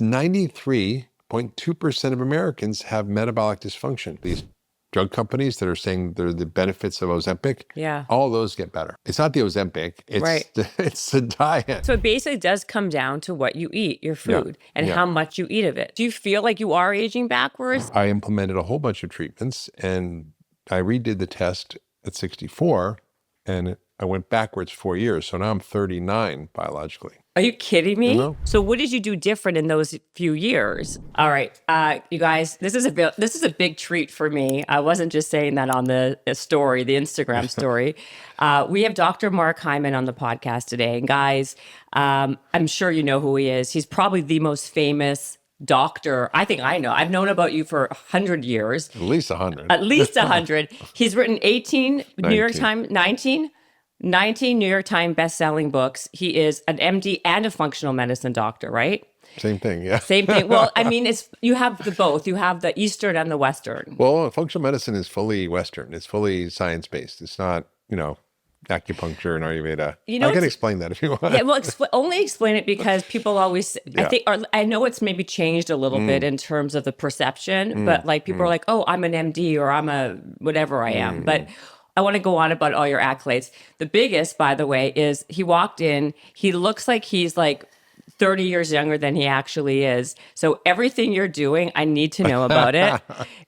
93.2% of Americans have metabolic dysfunction. These drug companies that are saying they're the benefits of Ozempic, Yeah. all those get better. It's not the Ozempic, it's Right. it's the diet. So it basically does come down to what you eat, your food, and Yeah. how much you eat of it. Do you feel like you are aging backwards? I implemented a whole bunch of treatments, and I redid the test at 64, and I went backwards 4 years. So now I'm 39 biologically. Are you kidding me? No. So what did you do different in those few years? All right, you guys, this is a big treat for me. I wasn't just saying that on the story, the Instagram story. We have Dr. Mark Hyman on the podcast today, and guys, I'm sure you know who he is. He's probably the most famous doctor. I think I know. I've known about you for 100 years. At least 100. At least 100. He's written 18 New York 19. Times, 19 New York Times best-selling books. He is an MD and a functional medicine doctor, right? Same thing, yeah. Same thing. Well, I mean, you have the both. You have the Eastern and the Western. Well, functional medicine is fully Western. It's fully science-based. It's not, acupuncture and Ayurveda. I can explain that if you want. Yeah, well, only explain it because people always, I know it's maybe changed a little bit in terms of the perception, but like people are like, oh, I'm an MD or I'm a whatever I am. But I want to go on about all your accolades. The biggest, by the way, is he walked in, he looks like he's like 30 years younger than he actually is. So everything you're doing, I need to know about it.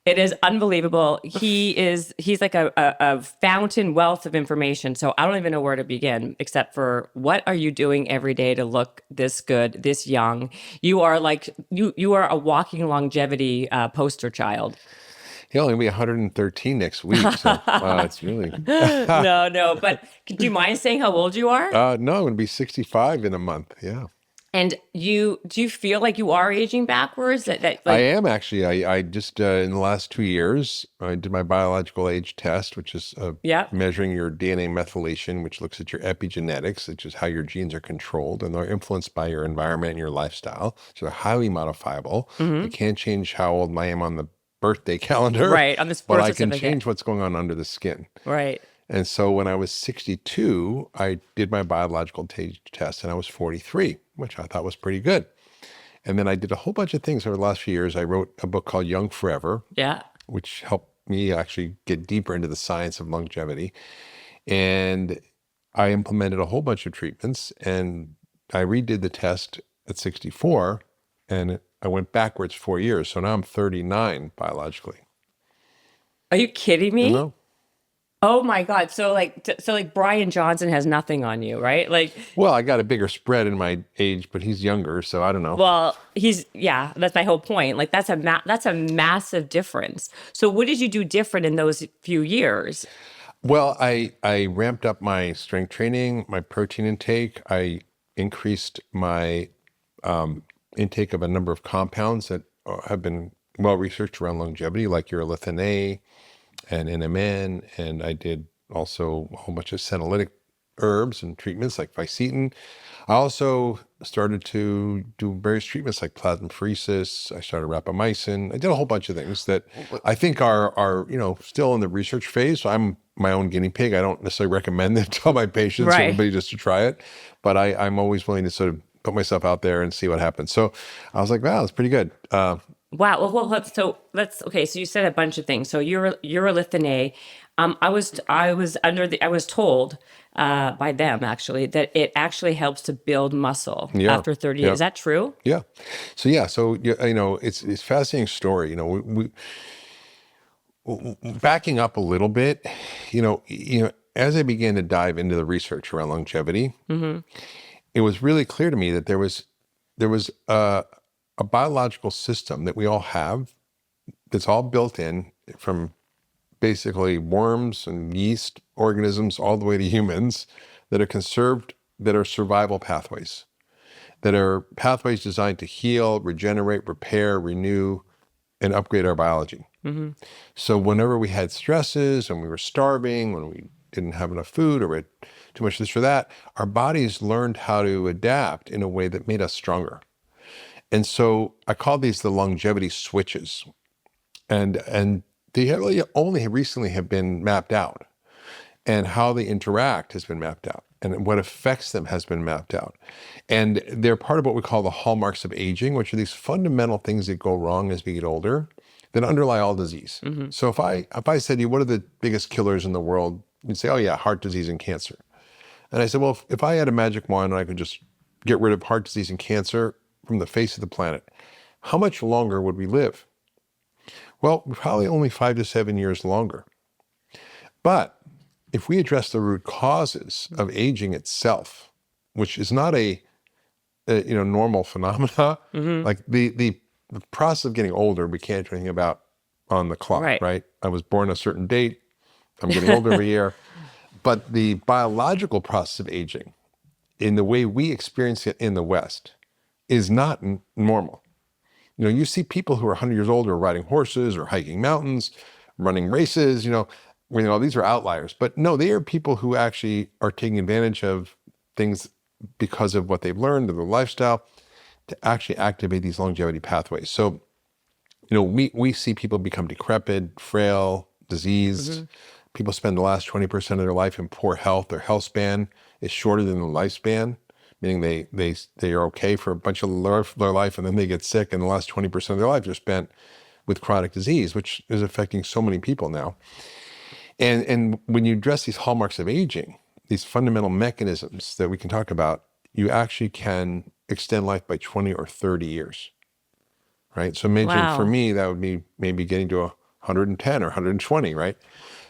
It is unbelievable. He's like a fountain wealth of information. So I don't even know where to begin, except for what are you doing every day to look this good, this young? You are like, you are a walking longevity poster child. He'll only be 113 next week. So it's really. No. But do you mind saying how old you are? No, I'm going to be 65 in a month. Yeah. And do you feel like you are aging backwards? I am actually. I just, in the last 2 years, I did my biological age test, which is measuring your DNA methylation, which looks at your epigenetics, which is how your genes are controlled, and they're influenced by your environment and your lifestyle. So they're highly modifiable. You can't change how old I am on the birthday calendar. Right, on this birth but I can certificate. change what's going on under the skin. Right. And so when I was 62, I did my biological age test, and I was 43, which I thought was pretty good. And then I did a whole bunch of things over the last few years. I wrote a book called Young Forever, which helped me actually get deeper into the science of longevity. And I implemented a whole bunch of treatments, and I redid the test at 64, and I went backwards 4 years. So now I'm 39 biologically. Are you kidding me? No. Oh my God. So like Brian Johnson has nothing on you, right? Like, well, I got a bigger spread in my age, but he's younger, so I don't know. Well, that's my whole point. Like that's a massive difference. So what did you do different in those few years? Well, I ramped up my strength training, my protein intake. I increased my intake of a number of compounds that have been well researched around longevity, like urolithin A and NMN, and I did also a whole bunch of senolytic herbs and treatments like fisetin. I also started to do various treatments like plasmapheresis. I started rapamycin. I did a whole bunch of things that I think are still in the research phase. So I'm my own guinea pig. I don't necessarily recommend them to all my patients or anybody just to try it, but I'm always willing to sort of put myself out there and see what happens. So I was like, wow, that's pretty good. Wow. Well, okay. So you said a bunch of things. So urolithin A. I was told by them actually that it actually helps to build muscle after 30 years. Is that true? Yeah. So it's a fascinating story. We backing up a little bit. As I began to dive into the research around longevity, it was really clear to me that there was a biological system that we all have that's all built in from basically worms and yeast organisms all the way to humans that are conserved, that are survival pathways, that are pathways designed to heal, regenerate, repair, renew, and upgrade our biology. So whenever we had stresses and we were starving, when we didn't have enough food or we had too much this or that, our bodies learned how to adapt in a way that made us stronger. And so I call these the longevity switches. And they really only recently have been mapped out. And how they interact has been mapped out. and what affects them has been mapped out. And they're part of what we call the hallmarks of aging, which are these fundamental things that go wrong as we get older that underlie all disease. So if I said to you, what are the biggest killers in the world? You'd say, oh yeah, heart disease and cancer. And I said, well, if I had a magic wand and I could just get rid of heart disease and cancer from the face of the planet, how much longer would we live? Well, probably only 5 to 7 years longer. But if we address the root causes of aging itself, which is not a normal phenomena, like the process of getting older, we can't do anything about on the clock, right? I was born a certain date. I'm getting older every year. But the biological process of aging, in the way we experience it in the West, is not normal. You see people who are 100 years old who are riding horses or hiking mountains, running races, these are outliers. But no, they are people who actually are taking advantage of things because of what they've learned, of their lifestyle, to actually activate these longevity pathways. So, we see people become decrepit, frail, diseased. People spend the last 20% of their life in poor health. Their health span is shorter than the lifespan, meaning they are okay for a bunch of their life, and then they get sick, and the last 20% of their life are spent with chronic disease, which is affecting so many people now. And when you address these hallmarks of aging, these fundamental mechanisms that we can talk about, you actually can extend life by 20 or 30 years, right? So imagine for me, that would be maybe getting to 110 or 120, right?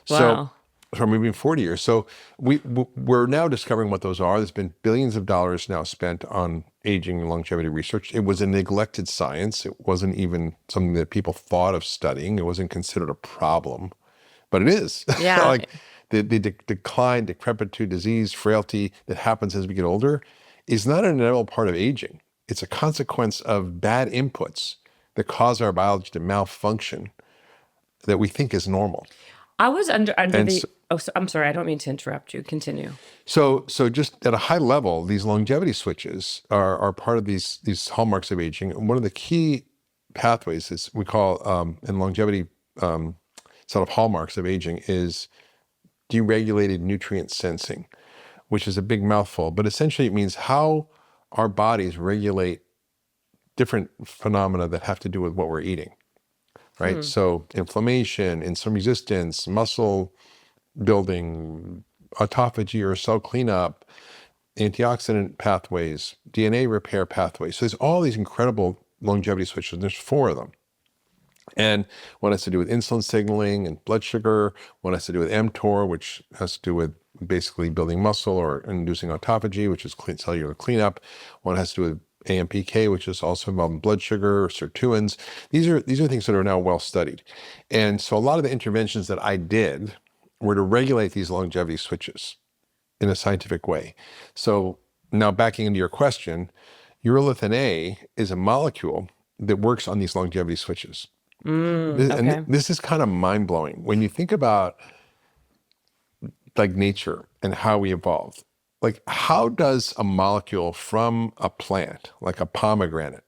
So maybe 40 years. So we're now discovering what those are. There's been billions of dollars now spent on aging and longevity research. It was a neglected science. It wasn't even something that people thought of studying. It wasn't considered a problem, but it is. Yeah. Like the decline, decrepitude, disease, frailty that happens as we get older is not an inevitable part of aging. It's a consequence of bad inputs that cause our biology to malfunction that we think is normal. I was under the. I'm sorry. I don't mean to interrupt you. Continue. So just at a high level, these longevity switches are part of these hallmarks of aging. And one of the key pathways is we call in longevity sort of hallmarks of aging is deregulated nutrient sensing, which is a big mouthful, but essentially it means how our bodies regulate different phenomena that have to do with what we're eating. Right? So inflammation, insulin resistance, muscle building, autophagy or cell cleanup, antioxidant pathways, DNA repair pathways. So there's all these incredible longevity switches. There's 4 of them. And one has to do with insulin signaling and blood sugar. One has to do with mTOR, which has to do with basically building muscle or inducing autophagy, which is cellular cleanup. One has to do with AMPK, which is also involved in blood sugar, sirtuins. These are things that are now well studied. And so a lot of the interventions that I did were to regulate these longevity switches in a scientific way. So now backing into your question, urolithin A is a molecule that works on these longevity switches. And this is kind of mind-blowing. When you think about like nature and how we evolved, like how does a molecule from a plant, like a pomegranate,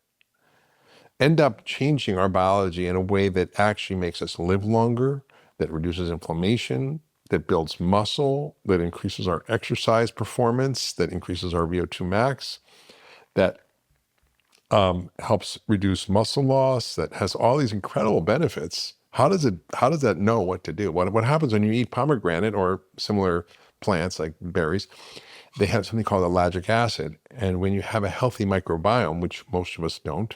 end up changing our biology in a way that actually makes us live longer, that reduces inflammation, that builds muscle, that increases our exercise performance, that increases our VO2 max, that helps reduce muscle loss, that has all these incredible benefits? How does that know what to do? What happens when you eat pomegranate or similar plants like berries? They have something called ellagic acid. And when you have a healthy microbiome, which most of us don't,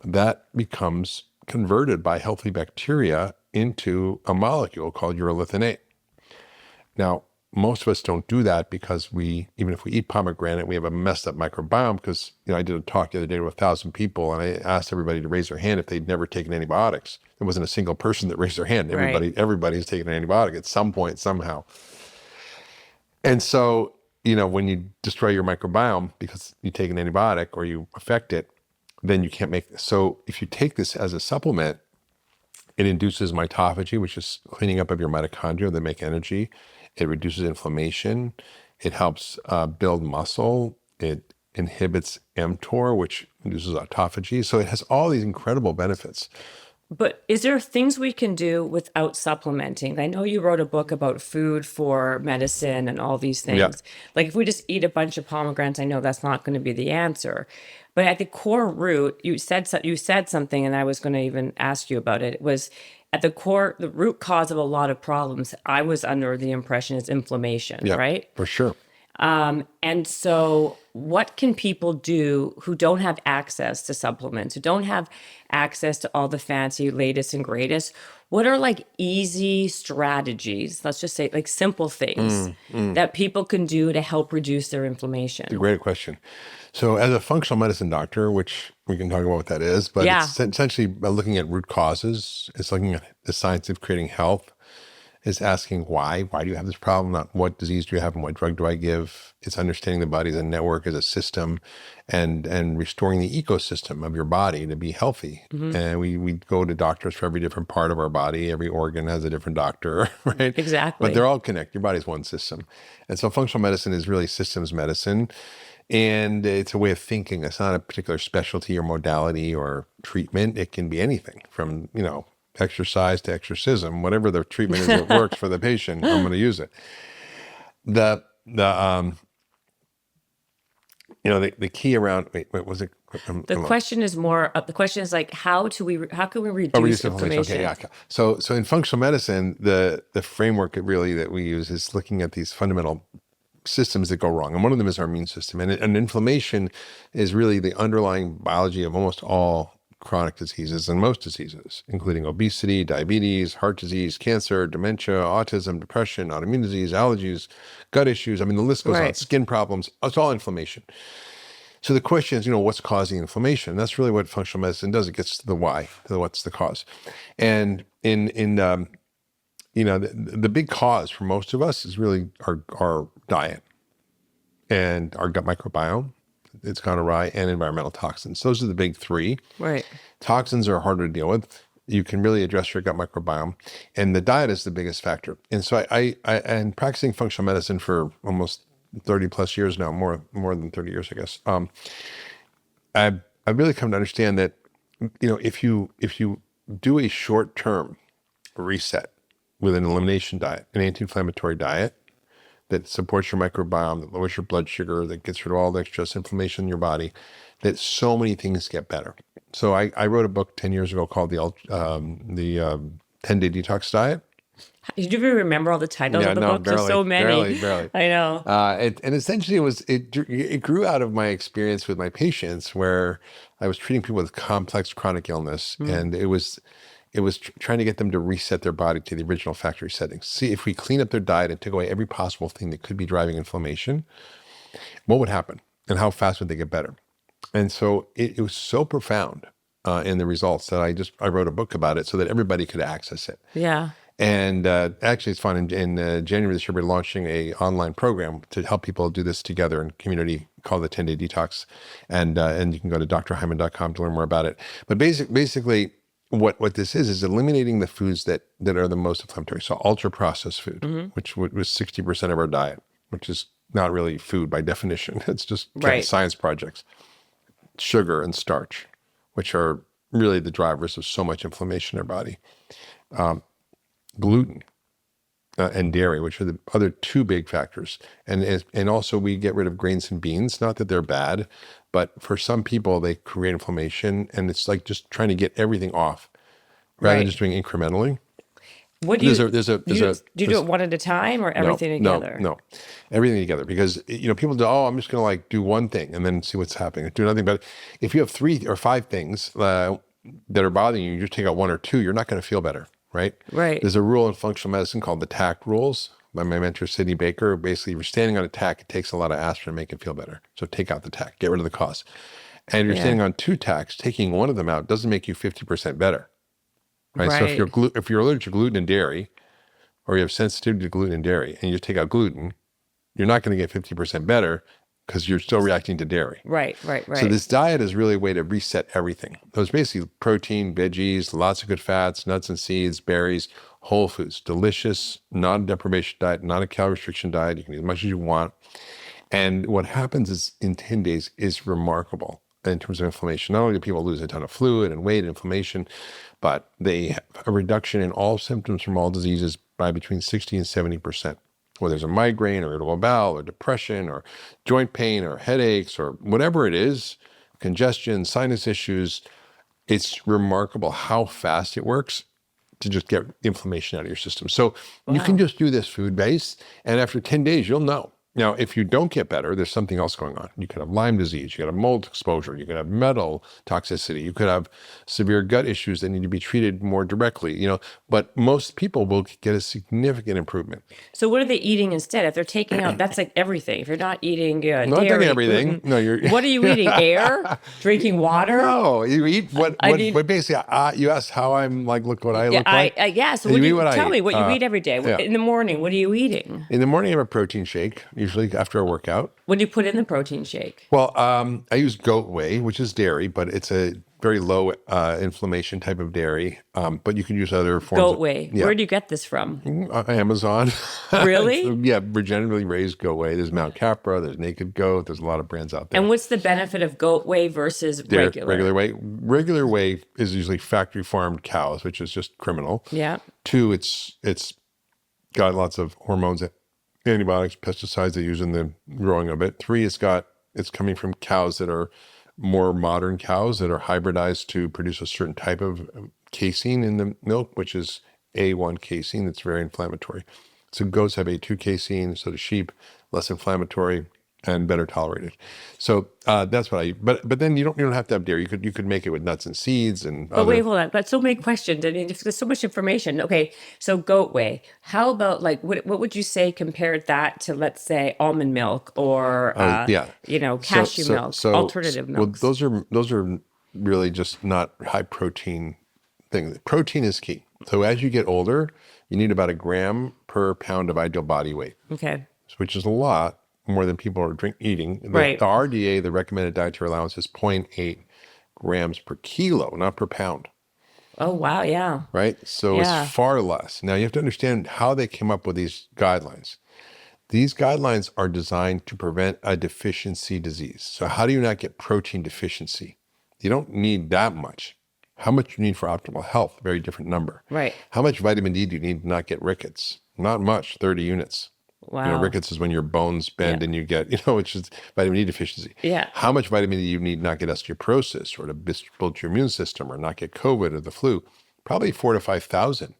that becomes converted by healthy bacteria into a molecule called urolithin A. Now, most of us don't do that because even if we eat pomegranate, we have a messed up microbiome because, I did a talk the other day with 1,000 people and I asked everybody to raise their hand if they'd never taken antibiotics. There wasn't a single person that raised their hand. Everybody's taken an antibiotic at some point, somehow. And so, when you destroy your microbiome because you take an antibiotic or you affect it, then you can't make this. So if you take this as a supplement, it induces mitophagy, which is cleaning up of your mitochondria that make energy. It reduces inflammation. It helps build muscle. It inhibits mTOR, which induces autophagy. So it has all these incredible benefits. But is there things we can do without supplementing? I know you wrote a book about food for medicine and all these Yeah. things. Like if we just eat a bunch of pomegranates, I know that's not going to be the answer. But at the core root, you said something, and I was going to even ask you about it. It was at the core, the root cause of a lot of problems. I was under the impression is inflammation, Yeah, right? for sure. And so, what can people do who don't have access to supplements, who don't have access to all the fancy latest and greatest? What are like easy strategies, let's just say like simple things that people can do to help reduce their It's a inflammation? great question. So, as a functional medicine doctor, which we can talk about what that is, but Yeah, it's essentially by looking at root causes. It's looking at the science of creating health. It's asking why. Why do you have this problem? Not what disease do you have and what drug do I give? It's understanding the body as a network, as a system, and restoring the ecosystem of your body to be healthy. And we go to doctors for every different part of our body. Every organ has a different doctor, right? But exactly. they're all connected. Your body's one system. And so functional medicine is really systems medicine. And it's a way of thinking. It's not a particular specialty or modality or treatment. It can be anything from, exercise to exorcism, whatever the treatment is that works for the patient, I'm going to use it. The the key around, wait, what was it? The question is more. The question is like, how can we reduce Reduce inflammation. Okay, inflammation? yeah. Okay. So in functional medicine, the framework really that we use is looking at these fundamental systems that go wrong. And one of them is our immune system. And inflammation is really the underlying biology of almost all chronic diseases and most diseases, including obesity, diabetes, heart disease, cancer, dementia, autism, depression, autoimmune disease, allergies, gut issues. I mean, the list goes on. Right. Skin problems. It's all inflammation. So the question is, what's causing inflammation? That's really what functional medicine does. It gets to the why, to what's the cause. And the big cause for most of us is really our diet and our gut microbiome. It's gone awry, and environmental toxins. Those are the big three. Right. Toxins are harder to deal with. You can really address your gut microbiome, and the diet is the biggest factor. And so I and practicing functional medicine for almost 30 plus years now, more than 30 years, I guess. I've really come to understand that, if you do a short term reset with an elimination diet, an anti-inflammatory diet that supports your microbiome, that lowers your blood sugar, that gets rid of all the excess inflammation in your body, that so many things get better. So I wrote a book 10 years ago called the 10-day detox diet. Did you even remember all the titles Yeah, of the no, books? There's so many. barely. I know. And essentially it grew out of my experience with my patients where I was treating people with complex chronic illness, and it was trying to get them to reset their body to the original factory settings. See, if we clean up their diet and took away every possible thing that could be driving inflammation, what would happen and how fast would they get better? And so it was so profound in the results that I wrote a book about it so that everybody could access it. Yeah. And actually, it's fun. In January this year, we're launching a online program to help people do this together in community called the 10-day detox. And you can go to drhyman.com to learn more about it. But basically, what this is eliminating the foods that are the most inflammatory. So ultra processed food, which was 60% of our diet, which is not really food by definition. It's just Right. science projects. Sugar and starch, which are really the drivers of so much inflammation in our body. Gluten and dairy, which are the other two big factors. And also we get rid of grains and beans. Not that they're bad, but for some people they create inflammation, and it's like just trying to get everything off rather than Right. just doing incrementally. What do you do? There's a Do you do it one at a time or everything together? No, everything together, because people do. Oh, I'm just going to like do one thing and then see what's happening. Do nothing. But if you have 3 or 5 things that are bothering you, you just take out 1 or 2, you're not going to feel better, right? Right. There's a rule in functional medicine called the TAC rules by my mentor Sidney Baker. Basically, if you're standing on a TAC, it takes a lot of aspirin to make it feel better. So take out the TAC, get rid of the cause. And if you're Yeah. standing on 2 TACs, taking one of them out doesn't make you 50% better, right? So Right. if you're allergic to gluten and dairy, or you have sensitivity to gluten and dairy, and you take out gluten, you're not going to get 50% better because you're still reacting to dairy. Right. So this diet is really a way to reset everything. So it's basically protein, veggies, lots of good fats, nuts and seeds, berries, whole foods, delicious, non-deprivation diet, not a calorie restriction diet. You can eat as much as you want. And what happens is in 10 days is remarkable. in terms of inflammation. Not only do people lose a ton of fluid and weight and inflammation, but they have a reduction in all symptoms from all diseases by between 60 and 70%. Whether there's a migraine or irritable bowel or depression or joint pain or headaches or whatever it is, congestion, sinus issues, it's remarkable how fast it works to just get inflammation out of your system. So you can just do this food base, and after 10 days, you'll know. Now, if you don't get better, there's something else going on. You could have Lyme disease, you could have mold exposure, you could have metal toxicity, you could have severe gut issues that need to be treated more directly, but most people will get a significant improvement. So what are they eating instead? If they're taking out, that's like everything. If you're not eating Not dairy, taking everything. gluten, No, you're. what are you eating? Air? Drinking water? No, you eat what basically, you asked how I'm like, look what I look like. So what do you, tell me what you eat every day. Yeah. In the morning, what are you eating? In the morning, I have a protein shake, usually after a workout. What do you put in the protein shake? Well, I use goat whey, which is dairy, but it's a very low inflammation type of dairy. But you can use other forms. Goat whey. Yeah. Where do you get this from? Amazon. Really? Yeah, regeneratively raised goat whey. There's Mount Capra. There's Naked Goat. There's a lot of brands out there. And what's the benefit of goat whey versus regular? Regular whey. Regular whey is usually factory farmed cows, which is just criminal. Yeah. 2, it's got lots of hormones, antibiotics, pesticides they use in the growing of it. 3, it's coming from cows that are more modern cows that are hybridized to produce a certain type of casein in the milk, which is A1 casein that's very inflammatory. So goats have A2 casein, so do sheep, less inflammatory and better tolerated. So that's what I eat. But then you don't have to have dairy. You could make it with nuts and seeds and But wait, hold on. But so many questions. I mean, there's so much information. Okay, so goat whey. How about like what would you say compared that to, let's say, almond milk or cashew milk, alternative milk? Well, those are really just not high protein things. Protein is key. So as you get older, you need about 1 gram per pound of ideal body weight. Okay. Which is a lot more than people are eating. Right. The RDA, the recommended dietary allowance, is 0.8 grams per kilo, not per pound. Oh, wow. Yeah. Right? So it's far less. Now, you have to understand how they came up with these guidelines. These guidelines are designed to prevent a deficiency disease. So how do you not get protein deficiency? You don't need that much. How much you need for optimal health? Very different number. Right. How much vitamin D do you need to not get rickets? Not much, 30 units. Wow. Rickets is when your bones bend and you get, which is vitamin D deficiency. Yeah. How much vitamin D you need not get osteoporosis or to build your immune system or not get COVID or the flu? Probably 4,000 to 5,000,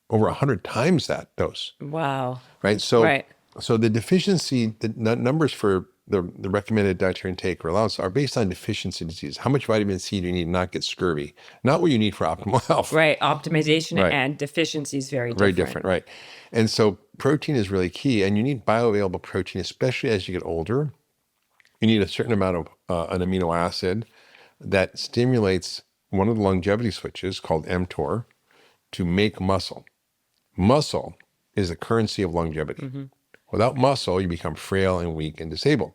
over 100 times that dose. Wow. Right. So the deficiency, the numbers for the recommended dietary intake or allowance are based on deficiency disease. How much vitamin C do you need to not get scurvy? Not what you need for optimal health. Right. Optimization and deficiency is very different. Very different, right. And so protein is really key, and you need bioavailable protein, especially as you get older. You need a certain amount of an amino acid that stimulates one of the longevity switches called mTOR to make muscle. Muscle is the currency of longevity. Mm-hmm. Without muscle, you become frail and weak and disabled.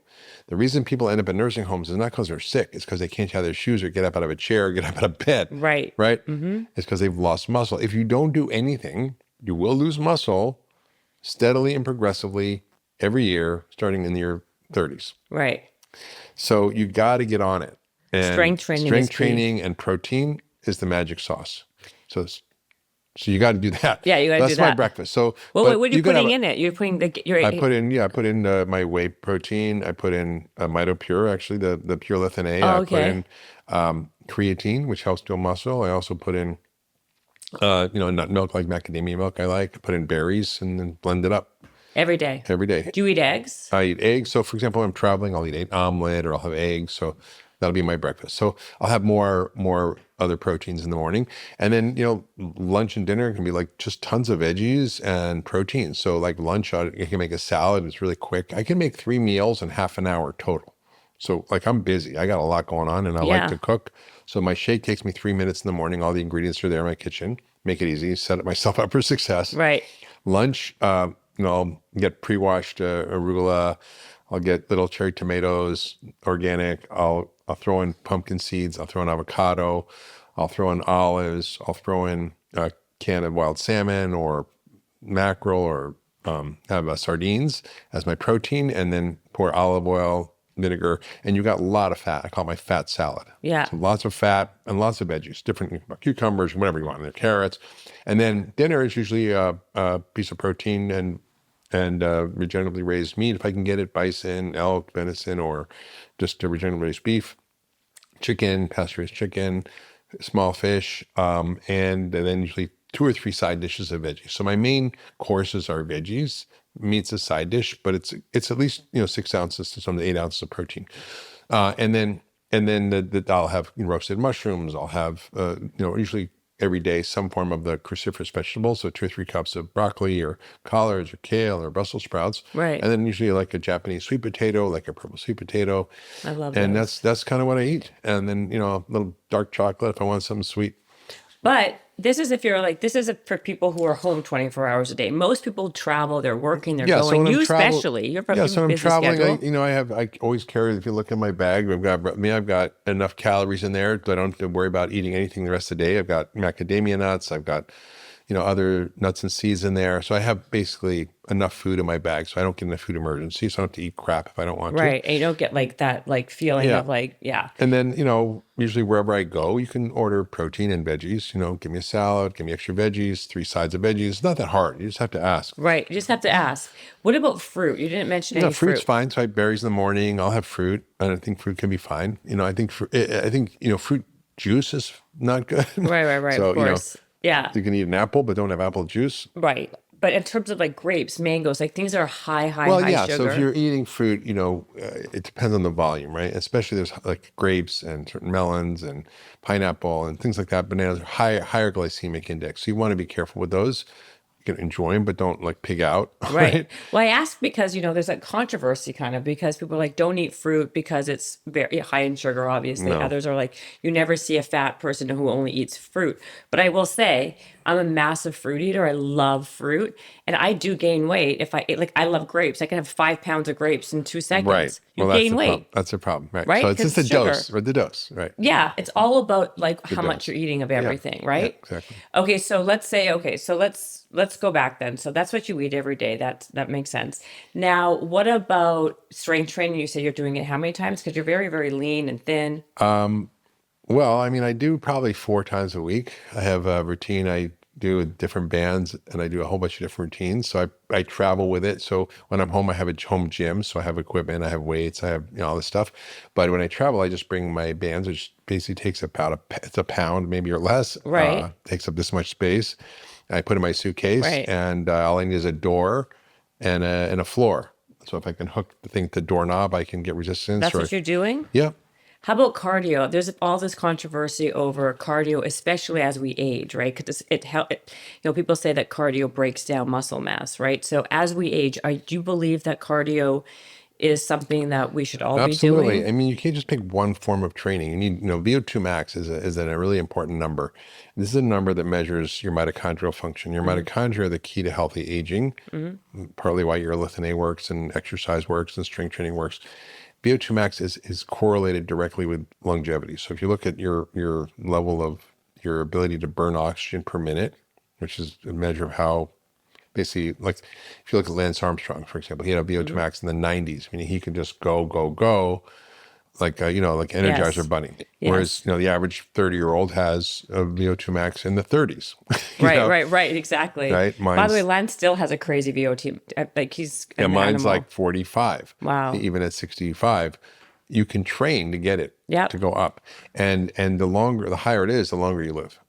The reason people end up in nursing homes is not because they're sick. It's because they can't tie their shoes or get up out of a chair or get up out of bed. Right. Right? Mm-hmm. It's because they've lost muscle. If you don't do anything, you will lose muscle steadily and progressively every year, starting in your 30s. Right. So you got to get on it. And strength training and protein is the magic sauce. So you got to do that. Yeah, you got to do that. That's my breakfast. So, what are you putting in it? You're putting I put in my whey protein. I put in MitoPure, actually the pure lithin A. Oh, okay. I put in creatine, which helps build muscle. I also put in nut milk like macadamia milk. I put in berries and then blend it up. Every day. Every day. Do you eat eggs? I eat eggs. So, for example, when I'm traveling, I'll eat an omelet or I'll have eggs. So that'll be my breakfast. So I'll have more other proteins in the morning. And then, lunch and dinner can be like just tons of veggies and protein. So like lunch, I can make a salad. It's really quick. I can make 3 meals in half an hour total. So like I'm busy. I got a lot going on and I like to cook. So my shake takes me 3 minutes in the morning. All the ingredients are there in my kitchen. Make it easy. Set myself up for success. Right. Lunch, I'll get pre-washed arugula. I'll get little cherry tomatoes, organic. I'll throw in pumpkin seeds. I'll throw in avocado. I'll throw in olives. I'll throw in a can of wild salmon or mackerel or have sardines as my protein, and then pour olive oil, vinegar, and you got a lot of fat. I call it my fat salad. Yeah. So lots of fat and lots of veggies, different cucumbers, whatever you want, and carrots. And then dinner is usually a piece of protein and regeneratively raised meat if I can get it, bison, elk, venison, or just a regeneratively raised beef, chicken, pasture-raised chicken, small fish, and then usually 2 or 3 side dishes of veggies. So my main courses are veggies, meat's a side dish, but it's at least 6 ounces to some 8 ounces of protein, and then I'll have roasted mushrooms. I'll have usually every day some form of the cruciferous vegetables, so 2 or 3 cups of broccoli or collards or kale or Brussels sprouts, Right. and then usually like a Japanese sweet potato, like a purple sweet potato, I love and those. that's kind of what I eat. And then a little dark chocolate if I want something sweet. But this is for people who are home 24 hours a day. Most people travel, they're working, they're Yeah, so going. when I'm You travel, especially, you're yeah, from so a when I'm busy traveling, schedule. I always carry. If you look in my bag, I've got enough calories in there that I don't have to worry about eating anything the rest of the day. I've got macadamia nuts. I've got other nuts and seeds in there. So I have basically enough food in my bag, so I don't get in a food emergency. So I don't have to eat crap if I don't want to. Right. And you don't get like that feeling Yeah. of yeah. And then, usually wherever I go, you can order protein and veggies. Give me a salad, give me extra veggies, 3 sides of veggies. It's not that hard. You just have to ask. Right. You just have to ask. What about fruit? You didn't mention No, any fruit's fruit. fine. So I have berries in the morning. I'll have fruit. And I think fruit can be fine. I think fruit juice is not good. Right. So, Of course. Yeah. you can eat an apple, but don't have apple juice. Right. But in terms of like grapes, mangoes, like things that are Well, high yeah. sugar. So if you're eating fruit, it depends on the volume, right? Especially there's like grapes and certain melons and pineapple and things like that. Bananas are higher glycemic index. So you want to be careful with those. You can enjoy them, but don't like pig out, Right. right? Well, I asked because, there's a controversy kind of because people are like, don't eat fruit because it's very high in sugar, obviously. No. Others are like, you never see a fat person who only eats fruit. But I will say, I'm a massive fruit eater. I love fruit. And I do gain weight if I eat, I love grapes. I can have 5 pounds of grapes in 2 Right. seconds. You Well, that's gain the problem. weight, That's the problem, right? right? So it's Because just the it's sugar. dose, or the dose, right? Yeah, it's all about how much dose. you're eating of Yeah. everything, Yeah, right? exactly. Okay, so let's go back then. So that's what you eat every day. That makes sense. Now, what about strength training? You said you're doing it how many times? Because you're very, very lean and thin. Well, I do probably 4 times a week. I have a routine I do with different bands, and I do a whole bunch of different routines. So I travel with it. So when I'm home, I have a home gym. So I have equipment, I have weights, I have all this stuff. But when I travel, I just bring my bands, which basically takes about it's a pound, maybe or less. Right. Takes up this much space. I put it in my suitcase, Right. and all I need is a door and a floor. So if I can hook the thing to the doorknob, I can get resistance. That's what you're doing? Yeah. How about cardio? There's all this controversy over cardio, especially as we age, right? Because people say that cardio breaks down muscle mass, right? So as we age, do you believe that cardio is something that we should all be Absolutely. doing? You can't just pick one form of training. You need, VO2 max is a really important number. This is a number that measures your mitochondrial function. Your mitochondria are the key to healthy aging, partly why your lithin A works and exercise works and strength training works. VO2 max is correlated directly with longevity. So if you look at your level of your ability to burn oxygen per minute, which is a measure of how basically, like if you look at Lance Armstrong, for example, he had a VO2 max in the 90s, meaning he could just go like like Energizer Yes. Bunny. Yes. Whereas the average 30-year-old has a VO2 max in the 30s. Right, exactly. Right? By the way, Lance still has a crazy VO2. Like he's Yeah, an mine's animal. like 45. Wow. Even at 65, you can train to get it Yep. to go up. And the higher it is, the longer you live.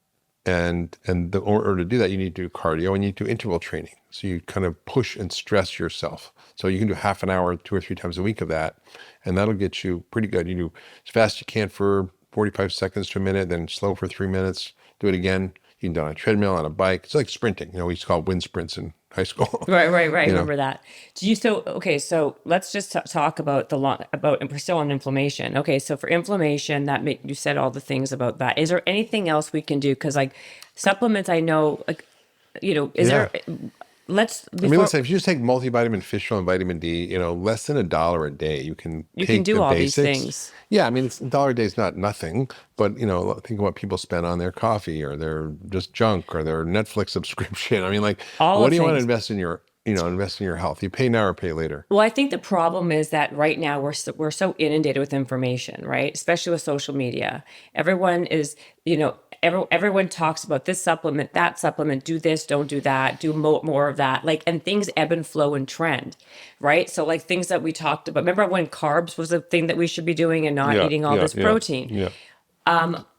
And in order to do that, you need to do cardio and you need to do interval training. So you kind of push and stress yourself. So you can do half an hour, 2 or 3 times a week of that. And that'll get you pretty good. You do as fast as you can for 45 seconds to a minute, then slow for 3 minutes. Do it again. You can do it on a treadmill, on a bike. It's like sprinting. We used to call it wind sprints in high school. Right. I remember that. So let's just talk about and we're still on inflammation. Okay, so for inflammation, you said all the things about that. Is there anything else we can do? Because supplements, I know, is there? Let's. Listen, if you just take multivitamin, fish oil, and vitamin D, less than $1 a day, you can do the all basics. these things. Yeah, it's $1 a day is not nothing, but think of what people spend on their coffee or their just junk or their Netflix subscription. All what of do you want to things. invest in your invest in your health. You pay now or pay later. Well, I think the problem is that right now we're so inundated with information, right? Especially with social media. Everyone is, everyone talks about this supplement, that supplement, do this, don't do that, do more of that. Like, and things ebb and flow and trend, right? So like things that we talked about. Remember when carbs was a thing that we should be doing and not Yeah, eating all yeah, this yeah, protein? yeah.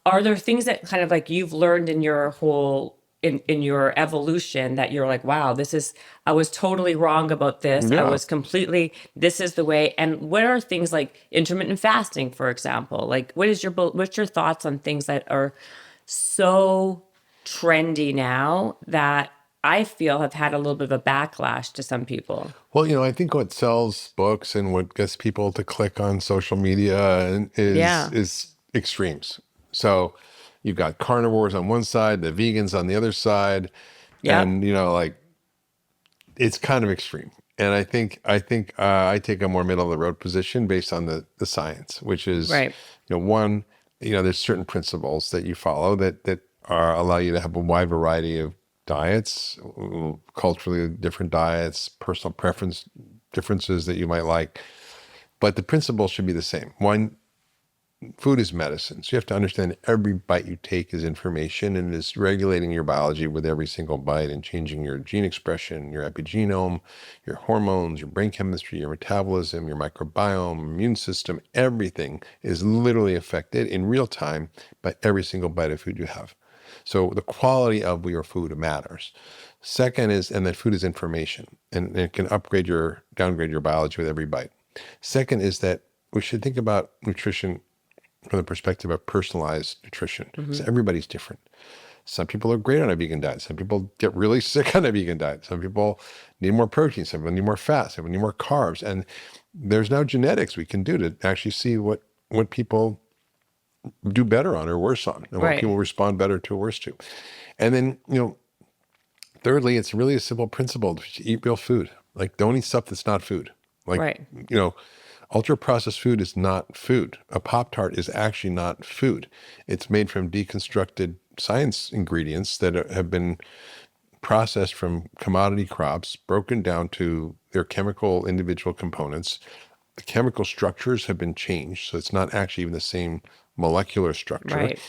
Are there things that kind of like you've learned in your whole in your evolution that you're like, wow, I was totally wrong about this. I Yeah. was completely, this is the way. And what are things like intermittent fasting, for example? Like, what's your thoughts on things that are so trendy now that I feel have had a little bit of a backlash to some people? Well, I think what sells books and what gets people to click on social media Yeah. is extremes. So you've got carnivores on one side, the vegans on the other side, Yep. and like it's kind of extreme. And I think I take a more middle of the road position based on the science, which is Right. one, there's certain principles that you follow that allow you to have a wide variety of diets, culturally different diets, personal preference differences that you might like, but the principle should be the same. One, food is medicine. So you have to understand every bite you take is information and is regulating your biology with every single bite and changing your gene expression, your epigenome, your hormones, your brain chemistry, your metabolism, your microbiome, immune system. Everything is literally affected in real time by every single bite of food you have. So the quality of your food matters. Second is, and that food is information and it can downgrade your biology with every bite. Second is that we should think about nutrition from the perspective of personalized nutrition. So everybody's different. Some people are great on a vegan diet. Some people get really sick on a vegan diet. Some people need more protein. Some people need more fat. Some people need more carbs. And there's now genetics we can do to actually see what people do better on or worse on, and what Right. people respond better to or worse to. And then, thirdly, it's really a simple principle to eat real food. Like, don't eat stuff that's not food. Like, Right. ultra processed food is not food. A Pop-Tart is actually not food. It's made from deconstructed science ingredients that have been processed from commodity crops, broken down to their chemical individual components. The chemical structures have been changed, so it's not actually even the same molecular structure. Right.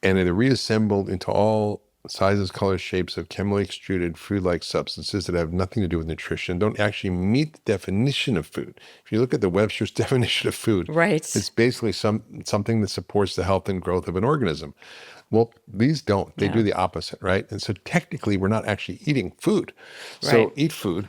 And they're reassembled into all sizes, colors, shapes of chemically extruded food-like substances that have nothing to do with nutrition, don't actually meet the definition of food. If you look at the Webster's definition of food, Right. it's basically something that supports the health and growth of an organism. Well, these don't. They do the opposite, right? And so technically, we're not actually eating food. So Right. eat food.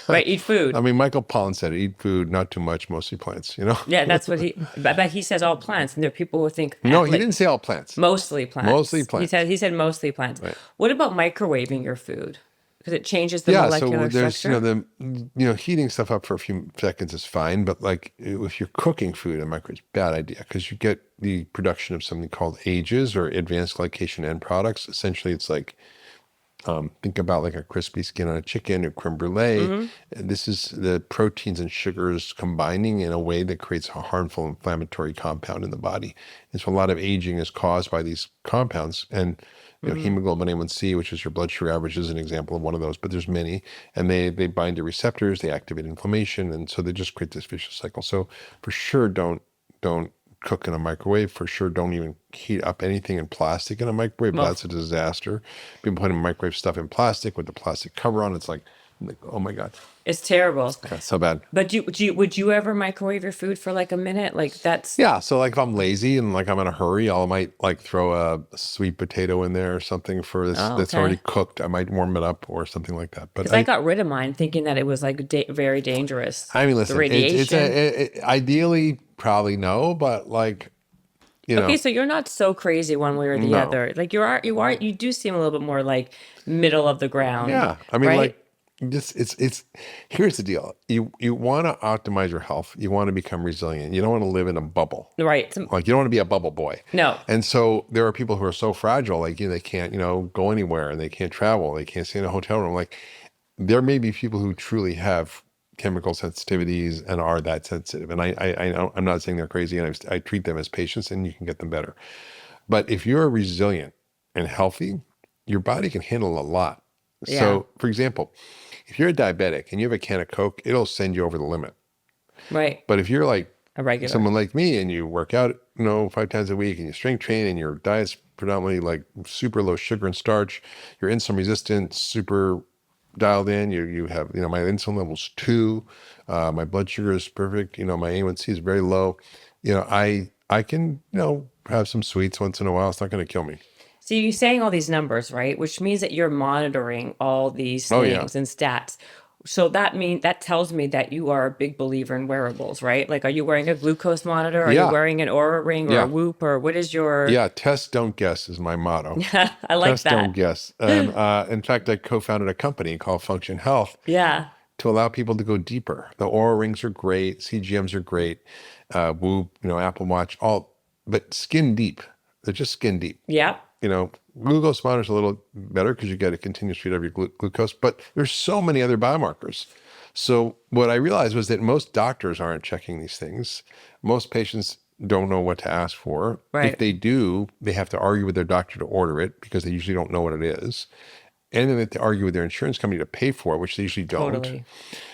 Right. Eat food. I mean, Michael Pollan said, eat food, not too much, mostly plants, Yeah, that's what but he says all plants, and there are people who think No, he like, didn't say all plants. mostly plants. Mostly plants. He said mostly plants. Right. What about microwaving your food? Because it changes the Yeah, molecular so there's structure. heating stuff up for a few seconds is fine, but like if you're cooking food in microwave, it's a bad idea because you get the production of something called AGEs or advanced glycation end products. Essentially, it's like think about like a crispy skin on a chicken or creme brulee. This is the proteins and sugars combining in a way that creates a harmful inflammatory compound in the body. And so a lot of aging is caused by these compounds. And hemoglobin A1C, which is your blood sugar average, is an example of one of those, but there's many. And they bind to receptors, they activate inflammation, and so they just create this vicious cycle. So for sure, don't cook in a microwave. For sure, don't even heat up anything in plastic in a microwave. Well, That's a disaster. People putting microwave stuff in plastic with the plastic cover on. It's like oh my God, it's terrible. that's so bad. But would you ever microwave your food for like a minute? Like that's Yeah, so like if I'm lazy and like I'm in a hurry, I might like throw a sweet potato in there or something for this that's okay. already cooked. I might warm it up or something like that. But Because I got rid of mine thinking that it was like very dangerous. I mean, The listen, radiation. ideally probably no, but like Okay, so you're not so crazy one way or the No. other. Like you do seem a little bit more like middle of the ground. Yeah, I mean, right? like, just it's. Here's the deal: you want to optimize your health. You want to become resilient. You don't want to live in a bubble. Right. Like you don't want to be a bubble boy. No. And so there are people who are so fragile, like they can't go anywhere and they can't travel. They can't stay in a hotel room. Like there may be people who truly have chemical sensitivities and are that sensitive. And I'm not saying they're crazy, and I treat them as patients, and you can get them better. But if you're resilient and healthy, your body can handle a lot. Yeah. So, for example, if you're a diabetic and you have a can of Coke, it'll send you over the limit. Right. But if you're like A regular. someone like me and you work out, 5 times a week and you strength train and your diet's predominantly like super low sugar and starch, you're insulin resistant, super dialed in, you have, my insulin level's 2, my blood sugar is perfect, my A1C is very low. I can, have some sweets once in a while. It's not going to kill me. So you're saying all these numbers, right? Which means that you're monitoring all these Oh yeah. things and stats. So that tells me that you are a big believer in wearables, right? Like, are you wearing a glucose monitor? Are you Yeah. wearing an Aura ring or Yeah. a Whoop, or what is your? Yeah. Test, don't guess is my motto. I like Test, don't that. guess. And in fact, I co-founded a company called Function Health Yeah. to allow people to go deeper. The Aura rings are great. CGMs are great. Whoop, Apple Watch, but skin deep. They're just skin deep. Yep. Glucose monitor's a little better because you get a continuous read of your glucose, but there's so many other biomarkers. So what I realized was that most doctors aren't checking these things. Most patients don't know what to ask for. Right. If they do, they have to argue with their doctor to order it because they usually don't know what it is. And then they have to argue with their insurance company to pay for it, which they usually don't. Totally.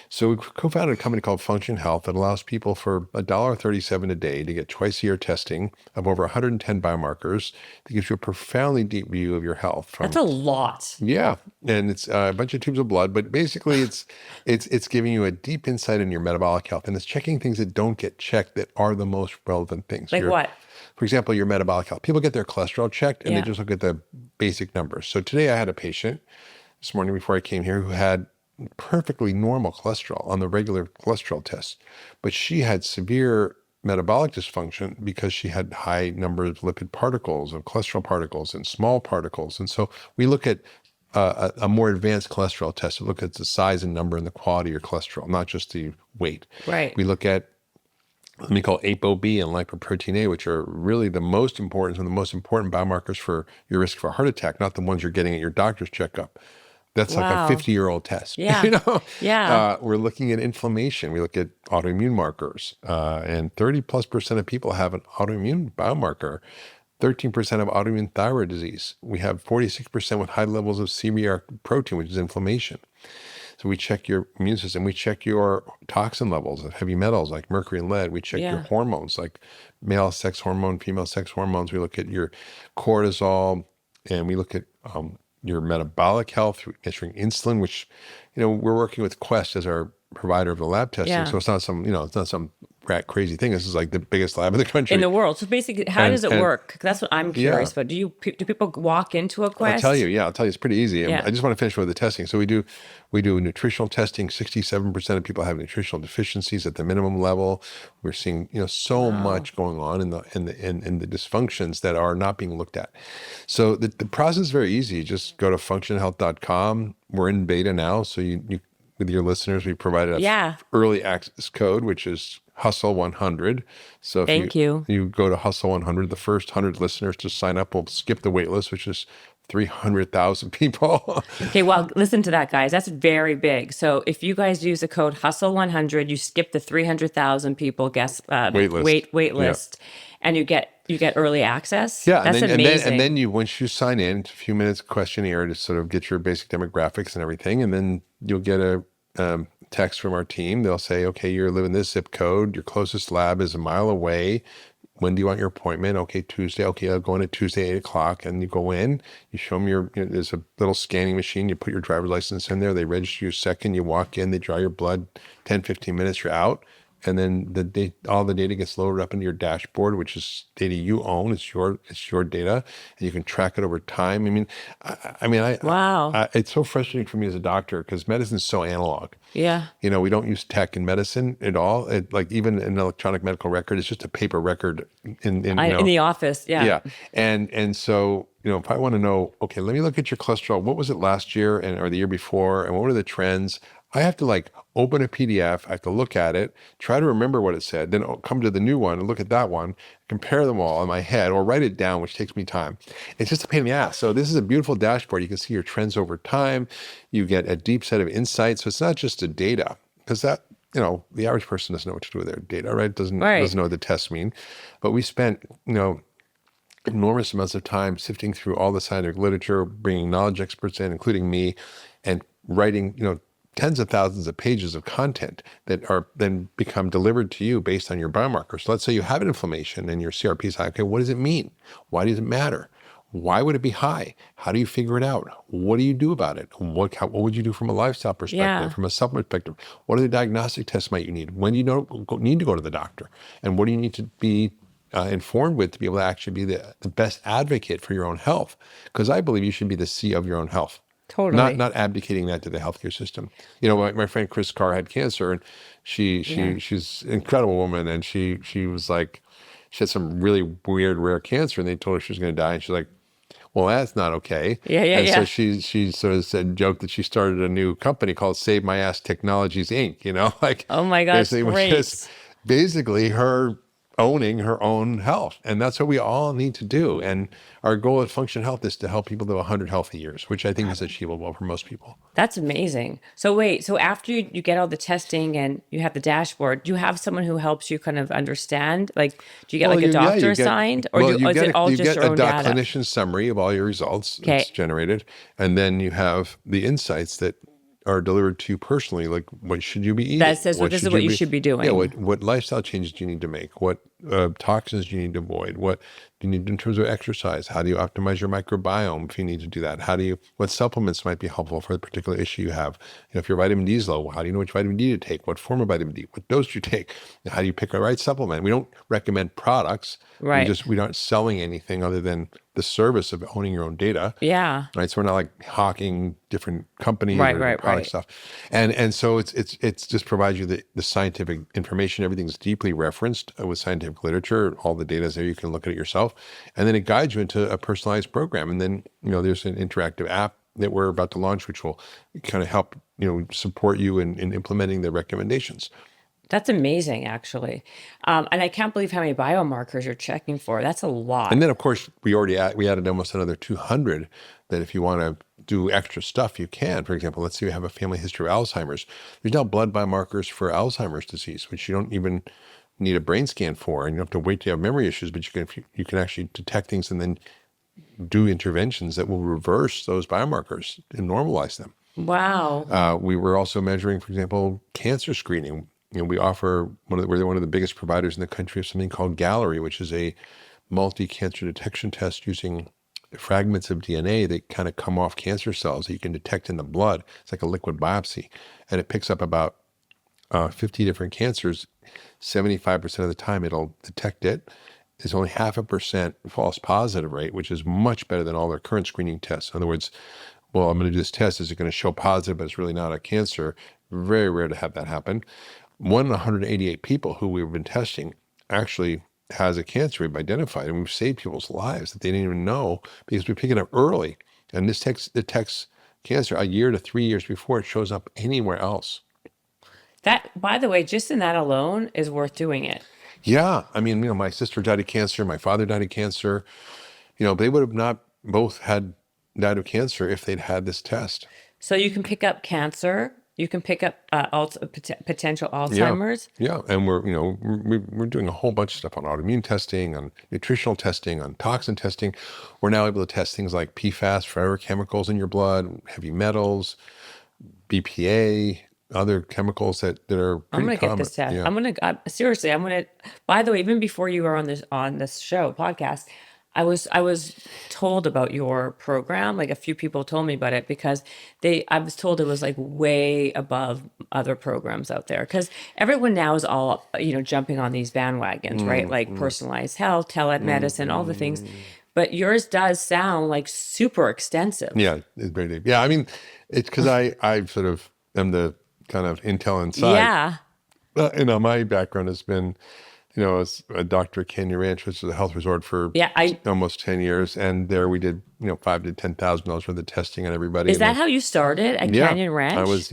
So we co-founded a company called Function Health that allows people for $1.37 a day to get twice-a-year testing of over 110 biomarkers that gives you a profoundly deep view of your health. That's a lot. Yeah, and it's a bunch of tubes of blood, but basically it's giving you a deep insight in your metabolic health, and it's checking things that don't get checked that are the most relevant things. Like what? For example, your metabolic health. People get their cholesterol checked, and they just look at the basic numbers. So today I had a patient this morning before I came here who had perfectly normal cholesterol on the regular cholesterol test, but she had severe metabolic dysfunction because she had high numbers of lipid particles, of cholesterol particles, and small particles. And so we look at a more advanced cholesterol test. We look at the size and number and the quality of your cholesterol, not just the weight. Right. We look at what we call ApoB and lipoprotein A, which are really the most important, some of the most important biomarkers for your risk for a heart attack, not the ones you're getting at your doctor's checkup. That's like a 50-year-old test. Yeah. Yeah. We're looking at inflammation. We look at autoimmune markers, and 30+% of people have an autoimmune biomarker. 13% have autoimmune thyroid disease. We have 46% with high levels of CBR protein, which is inflammation. So we check your immune system. We check your toxin levels of heavy metals like mercury and lead. We check your hormones like male sex hormone, female sex hormones. We look at your cortisol, and we look at your metabolic health, measuring insulin, which, we're working with Quest as our provider of the lab testing. Yeah. So it's not some crazy thing. This is like the biggest lab in the country. In the world. So basically, how does it work? That's what I'm curious about. Do people walk into a Quest? I'll tell you, it's pretty easy. Yeah. I just want to finish with the testing. So we do nutritional testing. 67% of people have nutritional deficiencies at the minimum level. We're seeing, so much going on in the dysfunctions that are not being looked at. So the process is very easy. Just go to functionhealth.com. We're in beta now. So you with your listeners, we provided a early access code, which is Hustle 100. So if you go to Hustle 100, the first 100 listeners to sign up will skip the wait list, which is 300,000 people. Okay, well, listen to that, guys. That's very big. So if you guys use the code Hustle100, you skip the 300,000 people wait list, and you get early access. Yeah, that's amazing. And then once you sign in, it's a few minutes questionnaire to sort of get your basic demographics and everything, and then you'll get a text from our team. They'll say, okay, you're living this zip code. Your closest lab is a mile away. When do you want your appointment? Okay, Tuesday. Okay, I'll go in at Tuesday, 8 o'clock. And you go in, you show them there's a little scanning machine. You put your driver's license in there. They register you a second. You walk in, they draw your blood, 10, 15 minutes, you're out. And then all the data gets loaded up into your dashboard, which is data you own. It's your data, and you can track it over time. Wow. It's so frustrating for me as a doctor because medicine is so analog. Yeah. We don't use tech in medicine at all. Like even an electronic medical record is just a paper record in the office. Yeah. Yeah. And so, if I want to know, okay, let me look at your cholesterol. What was it last year or the year before? And what were the trends? I have to open a PDF. I have to look at it, try to remember what it said, then I'll come to the new one and look at that one, compare them all in my head or write it down, which takes me time. It's just a pain in the ass. So this is a beautiful dashboard. You can see your trends over time. You get a deep set of insights. So it's not just the data because that, the average person doesn't know what to do with their data, right? Doesn't know what the tests mean. But we spent, enormous amounts of time sifting through all the scientific literature, bringing knowledge experts in, including me, and writing, tens of thousands of pages of content that are then become delivered to you based on your biomarkers. So let's say you have an inflammation and your CRP is high. Okay, what does it mean? Why does it matter? Why would it be high? How do you figure it out? What do you do about it? What would you do from a lifestyle perspective, Yeah. from a supplement perspective? What are the diagnostic tests might you need? When do you need to go to the doctor? And what do you need to be informed with to be able to actually be the best advocate for your own health? Because I believe you should be the C of your own health. Totally. Not abdicating that to the healthcare system. You know, my friend Chris Carr had cancer, and she's an incredible woman, and she was like, she had some really weird rare cancer, and they told her she was going to die, and she's like, well, that's not okay. And so she sort of joked that she started a new company called Save My Ass Technologies Inc. You know, like, Oh my gosh, basically, which is basically her owning her own health. And that's what we all need to do. And our goal at Function Health is to help people to 100 healthy years, which I think is achievable for most people. That's amazing. So wait, so after you get all the testing and you have the dashboard, do you have someone who helps you kind of understand? Like, do you get a doctor assigned, or is it all just your own data? You get a clinician summary of all your results that's generated, and then you have the insights that are delivered to you personally, like what should you be eating? That says, well, this is what you should be doing. Yeah, what lifestyle changes do you need to make? What toxins do you need to avoid? What do you need in terms of exercise? How do you optimize your microbiome if you need to do that? What supplements might be helpful for the particular issue you have? You know, if your vitamin D is low, how do you know which vitamin D to take? What form of vitamin D? What dose do you take? How do you pick the right supplement? We don't recommend products. Right. We aren't selling anything other than the service of owning your own data. Yeah. Right. So we're not like hawking different companies or product stuff. And so it's just provides you the scientific information. Everything's deeply referenced with scientific literature. All the data is there. You can look at it yourself. And then it guides you into a personalized program. And then, you know, there's an interactive app that we're about to launch, which will kind of help, you know, support you in implementing the recommendations. That's amazing, actually. And I can't believe how many biomarkers you're checking for. That's a lot. And then, of course, we added almost another 200 that if you want to do extra stuff, you can. For example, let's say you have a family history of Alzheimer's. There's now blood biomarkers for Alzheimer's disease, which you don't even need a brain scan for, and you don't have to wait to have memory issues, but you can actually detect things and then do interventions that will reverse those biomarkers and normalize them. Wow. We were also measuring, for example, cancer screening. You know, we offer we're one of the biggest providers in the country of something called Gallery, which is a multi-cancer detection test using fragments of DNA that kind of come off cancer cells that you can detect in the blood. It's like a liquid biopsy, and it picks up about 50 different cancers. 75% of the time it'll detect it. There's only 0.5% false positive rate, which is much better than all their current screening tests. In other words, well, I'm going to do this test. Is it going to show positive, but it's really not a cancer? Very rare to have that happen. 1 in 188 people who we've been testing actually has a cancer we've identified, and we've saved people's lives that they didn't even know because we pick it up early. And this detects cancer a year to 3 years before it shows up anywhere else. That, by the way, just in that alone is worth doing it. Yeah. I mean, you know, my sister died of cancer. My father died of cancer. You know, they would have not both died of cancer if they'd had this test. So you can pick up cancer. You can pick up potential Alzheimer's. Yeah. And we're doing a whole bunch of stuff on autoimmune testing, on nutritional testing, on toxin testing. We're now able to test things like PFAS, forever chemicals in your blood, heavy metals, BPA, other chemicals that are pretty I'm going to get this test. Yeah. Seriously, by the way, even before you were on this podcast, I was told about your program. Like a few people told me about it because I was told it was like way above other programs out there. Because everyone now is all, jumping on these bandwagons, right? Like personalized health, telemedicine, all the things. But yours does sound like super extensive. Yeah, it's very deep. Yeah, I mean, it's because I sort of am the kind of intel inside. Yeah. My background has been, as a doctor at Canyon Ranch, which is a health resort for almost 10 years. And there we did, $5,000 to $10,000 worth of testing on everybody. Is that how you started at Canyon Ranch? I was,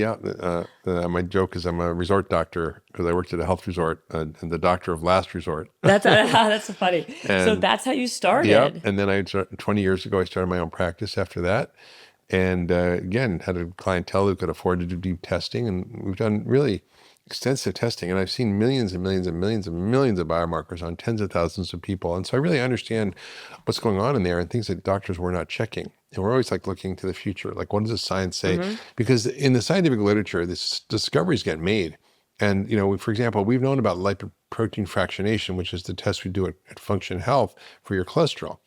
my joke is I'm a resort doctor because I worked at a health resort and the doctor of last resort. That's funny. So that's how you started. Yeah. And then 20 years ago, I started my own practice after that. And again, had a clientele who could afford to do deep testing. And we've done really extensive testing, and I've seen millions and millions and millions and millions of biomarkers on tens of thousands of people. And so I really understand what's going on in there and things that doctors were not checking. And we're always like looking to the future. Like, what does the science say? Because in the scientific literature, this discoveries get made. And, for example, we've known about lipoprotein fractionation, which is the test we do at Function Health for your cholesterol.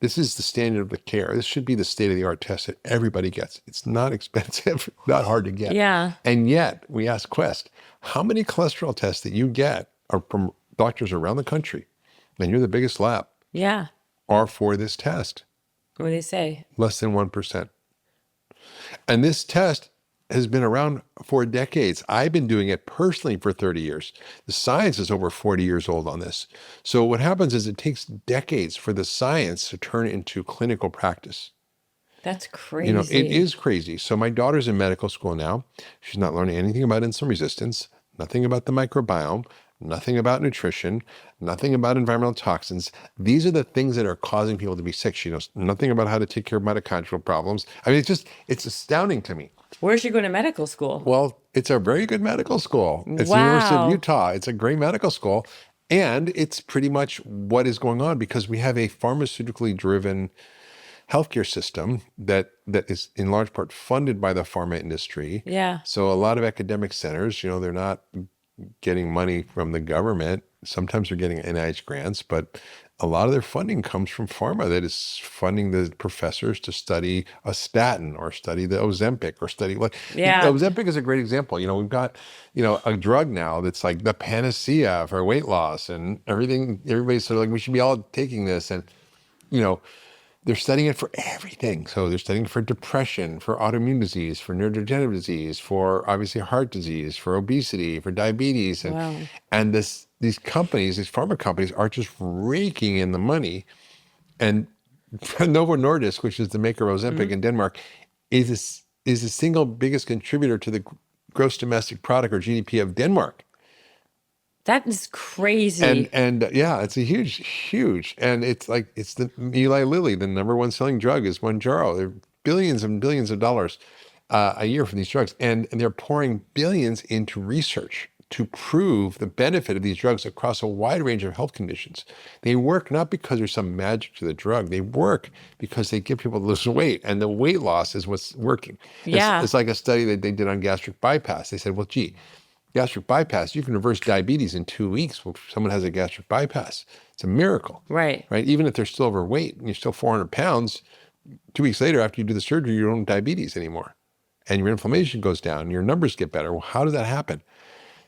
This is the standard of the care. This should be the state-of-the-art test that everybody gets. It's not expensive, not hard to get. Yeah. And yet, we ask Quest, how many cholesterol tests that you get are from doctors around the country, and you're the biggest lab, Yeah. are for this test? What do they say? Less than 1%. And this test has been around for decades. I've been doing it personally for 30 years. The science is over 40 years old on this. So what happens is it takes decades for the science to turn into clinical practice. That's crazy. It is crazy. So my daughter's in medical school now. She's not learning anything about insulin resistance, nothing about the microbiome, nothing about nutrition, nothing about environmental toxins. These are the things that are causing people to be sick. She knows nothing about how to take care of mitochondrial problems. I mean, it's astounding to me. Where's she going to medical school? Well, it's a very good medical school. It's the University of Utah. It's a great medical school. And it's pretty much what is going on because we have a pharmaceutically driven healthcare system that is in large part funded by the pharma industry. Yeah. So a lot of academic centers, they're not getting money from the government. Sometimes they're getting NIH grants, but a lot of their funding comes from pharma that is funding the professors to study a statin or study the Ozempic or study what. Yeah. Ozempic is a great example. We've got, a drug now that's like the panacea for weight loss and everything. Everybody's sort of like, we should be all taking this. And, they're studying it for everything. So they're studying it for depression, for autoimmune disease, for neurodegenerative disease, for obviously heart disease, for obesity, for diabetes. And these companies, these pharma companies are just raking in the money. And Novo Nordisk, which is the maker of Ozempic in Denmark, is the single biggest contributor to the gross domestic product or GDP of Denmark. That is crazy. And yeah, it's a huge. And it's like, it's the Eli Lilly, the number one selling drug is Mounjaro. There are billions and billions of dollars a year for these drugs. And they're pouring billions into research to prove the benefit of these drugs across a wide range of health conditions. They work not because there's some magic to the drug. They work because they get people to lose weight, and the weight loss is what's working. Yeah. It's like a study that they did on gastric bypass. They said, well, gee, gastric bypass, you can reverse diabetes in 2 weeks if someone has a gastric bypass. It's a miracle. Right. Even if they're still overweight and you're still 400 pounds, 2 weeks later after you do the surgery, you don't have diabetes anymore. And your inflammation goes down and your numbers get better. Well, how does that happen?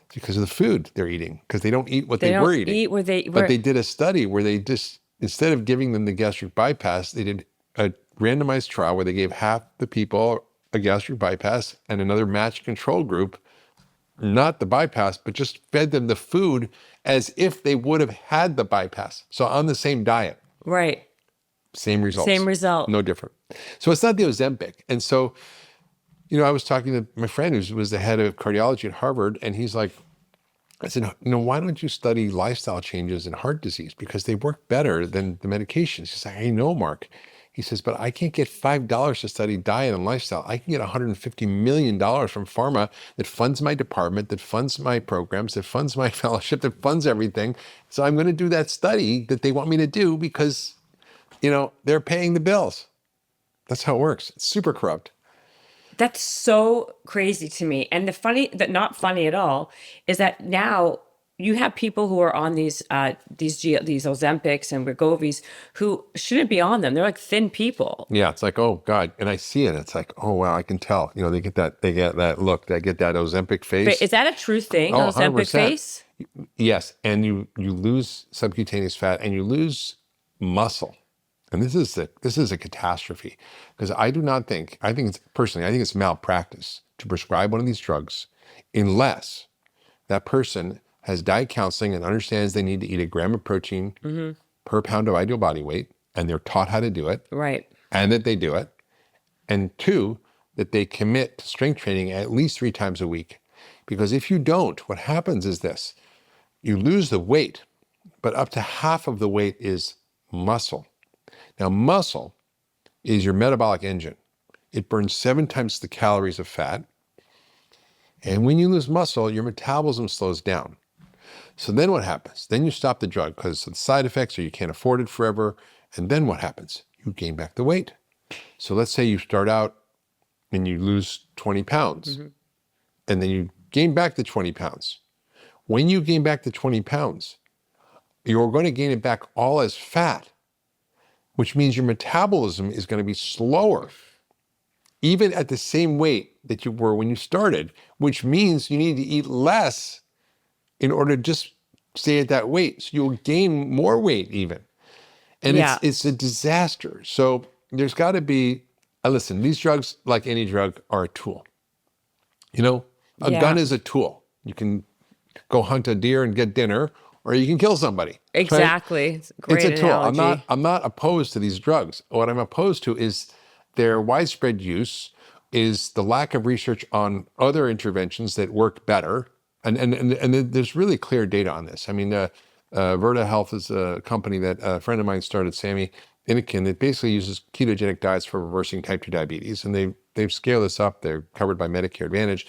It's because of the food they're eating, because they don't eat what they were eating. But they did a study where they just, instead of giving them the gastric bypass, they did a randomized trial where they gave half the people a gastric bypass and another matched control group not the bypass, but just fed them the food as if they would have had the bypass. So on the same diet. Right. Same results. Same result. No different. So it's not the Ozempic. And so, I was talking to my friend who was the head of cardiology at Harvard, and he's like, I said, why don't you study lifestyle changes in heart disease? Because they work better than the medications. He's like, I know, Mark. He says, but I can't get $5 to study diet and lifestyle. I can get $150 million from pharma that funds my department, that funds my programs, that funds my fellowship, that funds everything. So I'm going to do that study that they want me to do because, they're paying the bills. That's how it works. It's super corrupt. That's so crazy to me. And not funny at all, is that now you have people who are on these Ozempics and Wegovy's who shouldn't be on them. They're like thin people. Yeah, it's like, oh God, and I see it. It's like, oh wow, I can tell. They get that look, they get that Ozempic face. But is that a true thing? Oh, Ozempic 100%. face? Yes, and you lose subcutaneous fat and you lose muscle. And this is a catastrophe because I think it's malpractice to prescribe one of these drugs unless that person has diet counseling and understands they need to eat 1 gram of protein per pound of ideal body weight, and they're taught how to do it. Right. And that they do it. And 2, that they commit to strength training at least 3 times a week. Because if you don't, what happens is this. You lose the weight, but up to half of the weight is muscle. Now, muscle is your metabolic engine. It burns 7 times the calories of fat. And when you lose muscle, your metabolism slows down. So then what happens? Then you stop the drug because of the side effects or you can't afford it forever. And then what happens? You gain back the weight. So let's say you start out and you lose 20 pounds and then you gain back the 20 pounds. When you gain back the 20 pounds, you're going to gain it back all as fat, which means your metabolism is going to be slower, even at the same weight that you were when you started, which means you need to eat less in order to just stay at that weight. So you'll gain more weight even. And it's a disaster. So there's got to be, listen, these drugs, like any drug, are a tool. You know, a gun is a tool. You can go hunt a deer and get dinner, or you can kill somebody. Exactly. Right? It's a great It's a tool. analogy. I'm not opposed to these drugs. What I'm opposed to is their widespread use, is the lack of research on other interventions that work better. And there's really clear data on this. I mean, Verta Health is a company that a friend of mine started, Sammy Inikin, that basically uses ketogenic diets for reversing type 2 diabetes. And they've scaled this up. They're covered by Medicare Advantage.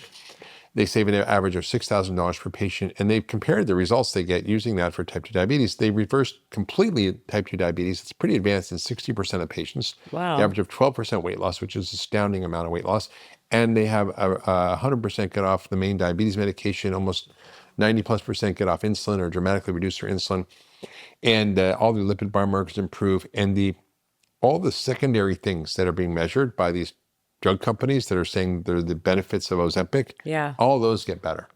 They save an average of $6,000 per patient, and they've compared the results they get using that for type 2 diabetes. They reversed completely type 2 diabetes. It's pretty advanced in 60% of patients. Wow. The average of 12% weight loss, which is an astounding amount of weight loss. And they have a 100% get off the main diabetes medication, almost 90+% get off insulin or dramatically reduce their insulin. And all the lipid biomarkers improve. And all the secondary things that are being measured by these drug companies that are saying they're the benefits of Ozempic, all those get better.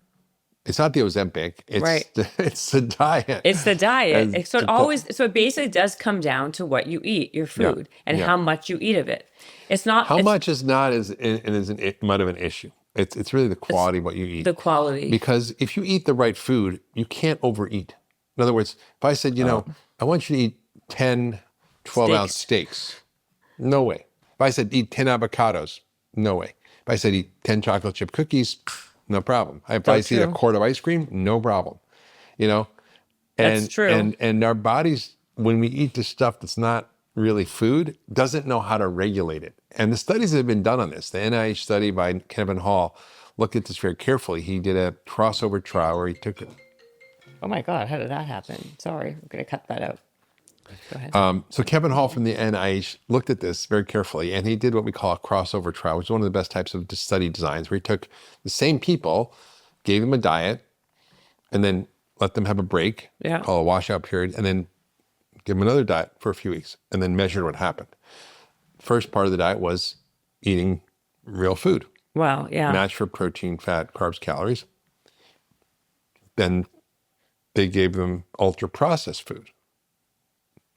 It's not the Ozempic, it's the diet. It's the diet. So it basically does come down to what you eat, your food, and how much you eat of it. It's not how much is not as much of an issue. It's really the quality of what you eat. The quality. Because if you eat the right food, you can't overeat. In other words, if I said, I want you to eat 10, 12-ounce steaks, no way. If I said eat 10 avocados, no way. If I said eat 10 chocolate chip cookies, no problem. If I said eat a quart of ice cream, no problem. And, that's true. And our bodies, when we eat the stuff that's not really food, doesn't know how to regulate it. And the studies that have been done on this, the NIH study by Kevin Hall looked at this very carefully. He did a crossover trial where he took it. Oh my God, how did that happen? Sorry, I'm going to cut that out. Go ahead. So Kevin Hall from the NIH looked at this very carefully, and he did what we call a crossover trial, which is one of the best types of study designs, where he took the same people, gave them a diet, and then let them have a break, called a washout period, and then give them another diet for a few weeks, and then measured what happened. First part of the diet was eating real food. Wow, yeah. Matched for protein, fat, carbs, calories. Then they gave them ultra-processed food.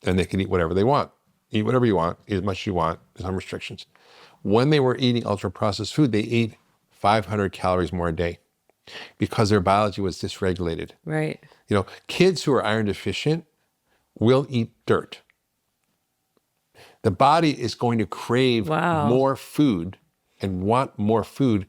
And they can eat whatever they want. Eat whatever you want, eat as much as you want, there's no restrictions. When they were eating ultra-processed food, they ate 500 calories more a day because their biology was dysregulated. Right. Kids who are iron deficient will eat dirt. The body is going to crave more food and want more food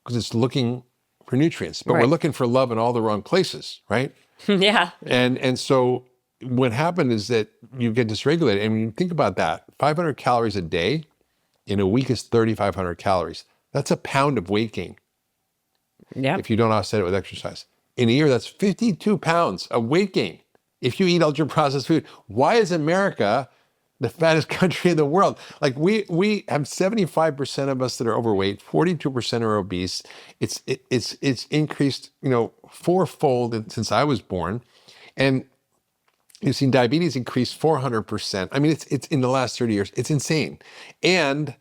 because it's looking for nutrients. But we're looking for love in all the wrong places, right? Yeah. And so what happened is that you get dysregulated. And when you think about that, 500 calories a day in a week is 3,500 calories. That's a pound of weight gain. Yeah. If you don't offset it with exercise. In a year, that's 52 pounds of weight gain if you eat ultra-processed food. Why is America the fattest country in the world? Like we have 75% of us that are overweight, 42% are obese. It's increased, fourfold since I was born. And you've seen diabetes increase 400%. I mean, it's in the last 30 years. It's insane. And,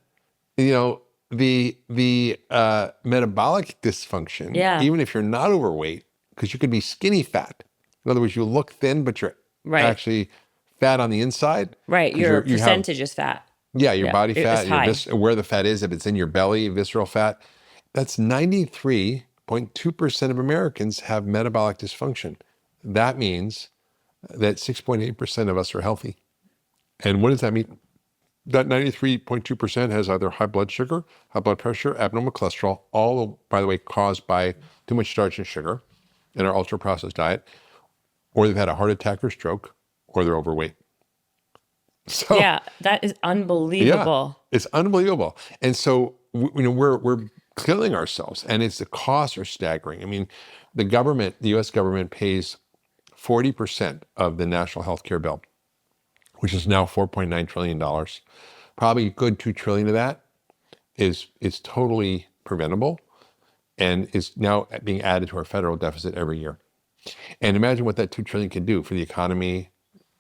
the metabolic dysfunction, even if you're not overweight, because you could be skinny fat. In other words, you look thin, but you're actually fat on the inside. Right. Your percentage is fat. Yeah, your body fat, where the fat is, if it's in your belly, visceral fat. That's 93.2% of Americans have metabolic dysfunction. That means that 6.8% of us are healthy. And what does that mean? That 93.2% has either high blood sugar, high blood pressure, abnormal cholesterol, all, by the way, caused by too much starch and sugar in our ultra-processed diet, or they've had a heart attack or stroke, or they're overweight. So that is unbelievable. Yeah, it's unbelievable. And so, we're killing ourselves. And the costs are staggering. I mean, the U.S. government pays 40% of the national health care bill, which is now $4.9 trillion. Probably a good $2 trillion of that is totally preventable and is now being added to our federal deficit every year. And imagine what that $2 trillion can do for the economy,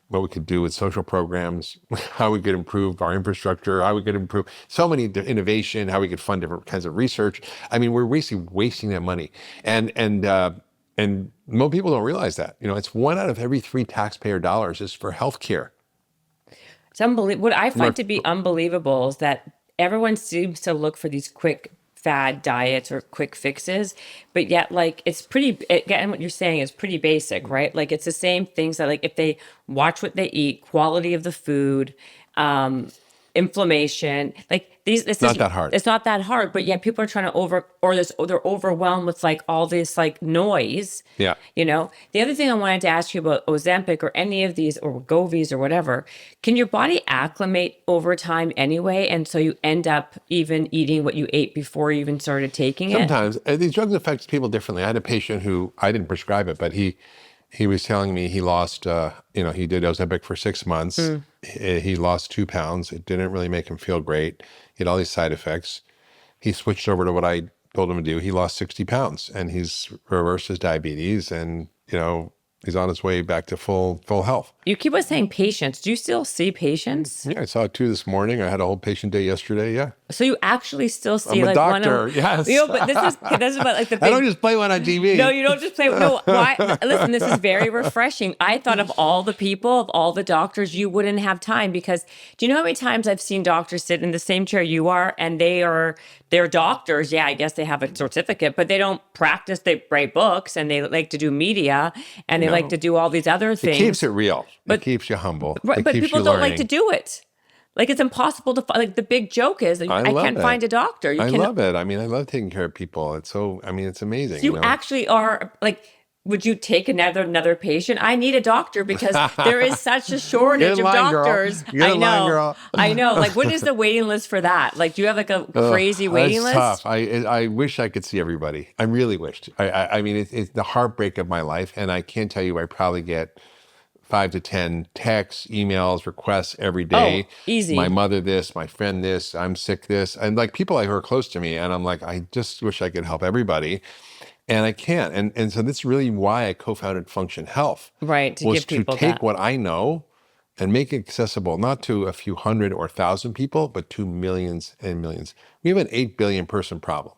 what we could do with social programs, how we could improve our infrastructure, how we could improve so many innovation, how we could fund different kinds of research. I mean, we're basically wasting that money. And most people don't realize that. You know, it's 1 out of every 3 taxpayer dollars is for healthcare. It's unbelievable. What I find to be unbelievable is that everyone seems to look for these quick fad diets or quick fixes, but yet like it's pretty, again, what you're saying is pretty basic, right? Like it's the same things that like if they watch what they eat, quality of the food, inflammation, like this Not is that hard. It's not that hard, but yet people are trying to they're overwhelmed with like all this like noise. Yeah. You know, the other thing I wanted to ask you about Ozempic or any of these or Wegovys or whatever, can your body acclimate over time anyway? And so you end up even eating what you ate before you even started taking it? Sometimes these drugs affect people differently. I had a patient who I didn't prescribe it, but he was telling me he lost, he did Ozempic for 6 months. He lost 2 pounds. It didn't really make him feel great. He had all these side effects. He switched over to what I told him to do. He lost 60 pounds and he's reversed his diabetes and, he's on his way back to full health. You keep on saying patients. Do you still see patients? Yeah, I saw 2 this morning. I had a whole patient day yesterday. Yeah. So you actually still see I'm a like doctor, one of, yes. But this is about like the big, I don't just play one on TV. No, you don't just play. No, why? Listen, this is very refreshing. I thought of all the people, of all the doctors, you wouldn't have time because do you know how many times I've seen doctors sit in the same chair you are and they're doctors. Yeah, I guess they have a certificate, but they don't practice. They write books and they like to do media and they like to do all these other things. It keeps it real. It keeps you humble. Right, but people don't like to do it. Like it's impossible to find. Like the big joke is, I can't find a doctor. I love it. I mean, I love taking care of people. It's it's amazing. You actually are like. Would you take another patient? I need a doctor because there is such a shortage of doctors. I know. Like, what is the waiting list for that? Like, do you have like a crazy waiting list? It's tough. I wish I could see everybody. I really wished. I mean, it's the heartbreak of my life, and I can't tell you. I probably get 5 to 10 texts, emails, requests every day. Oh, easy. My mother this, my friend this, I'm sick this. And like people who are close to me. And I'm like, I just wish I could help everybody. And I can't. And so that's really why I co-founded Function Health. Right, to give people to take what I know and make it accessible, not to a few hundred or 1,000 people, but to millions and millions. We have an 8 billion person problem.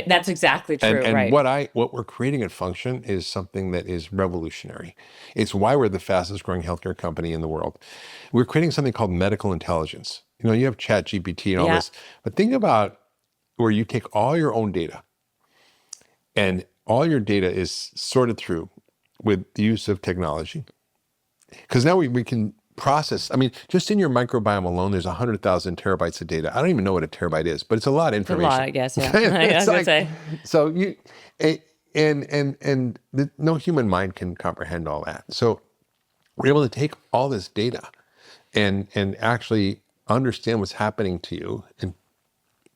That's exactly true, and right. what we're creating at Function is something that is revolutionary. It's why we're the fastest growing healthcare company in the world. We're creating something called medical intelligence. You have ChatGPT and all this, but think about where you take all your own data and all your data is sorted through with the use of technology. Because now we can process, I mean, just in your microbiome alone, there's 100,000 terabytes of data. I don't even know what a terabyte is, but it's a lot of information. It's a lot, I guess, yeah. I was gonna say. So no human mind can comprehend all that. So we're able to take all this data and actually understand what's happening to you and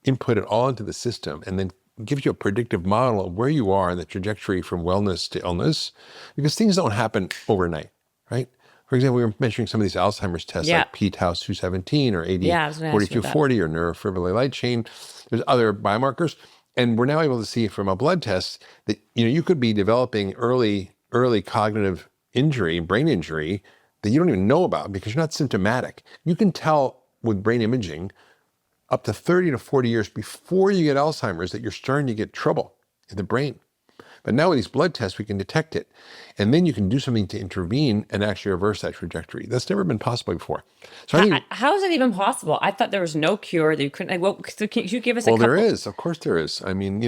input it all into the system and then gives you a predictive model of where you are in the trajectory from wellness to illness, because things don't happen overnight, right? For example, we were measuring some of these Alzheimer's tests like p-tau 217 or AD4240 or neurofibrillary light chain. There's other biomarkers. And we're now able to see from a blood test that you could be developing early cognitive injury, brain injury, that you don't even know about because you're not symptomatic. You can tell with brain imaging up to 30 to 40 years before you get Alzheimer's that you're starting to get trouble in the brain. But now with these blood tests, we can detect it. And then you can do something to intervene and actually reverse that trajectory. That's never been possible before. So how is it even possible? I thought there was no cure that you couldn't, so can you give us a couple? Well, there is. Of course there is. I mean,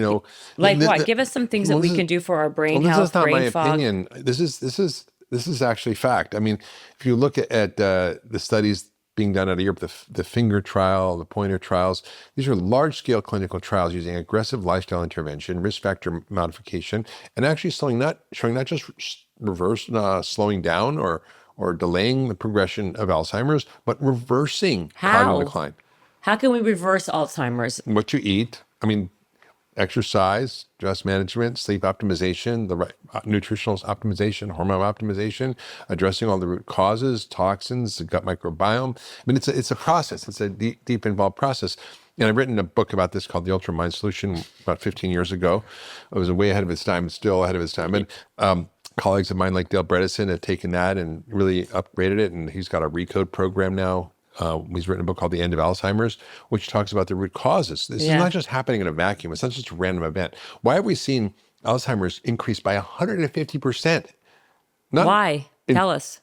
Like what? Give us some things that we can do for our brain health, this is not brain my fog. opinion. This is actually fact. I mean, if you look at the studies being done out of Europe, the finger trial, the pointer trials. These are large-scale clinical trials using aggressive lifestyle intervention, risk factor modification, and actually showing not just slowing down or delaying the progression of Alzheimer's, but reversing cognitive decline. How can we reverse Alzheimer's? What you eat. I mean, exercise, stress management, sleep optimization, the right nutritional optimization, hormone optimization, addressing all the root causes, toxins, the gut microbiome. I mean, it's a process. It's a deep involved process. And I've written a book about this called The Ultra Mind Solution about 15 years ago. It was way ahead of its time, still ahead of its time. And colleagues of mine like Dale Bredesen have taken that and really upgraded it. And he's got a recode program now. He's written a book called The End of Alzheimer's, which talks about the root causes. This is not just happening in a vacuum. It's not just a random event. Why have we seen Alzheimer's increase by 150%? Why? Tell us.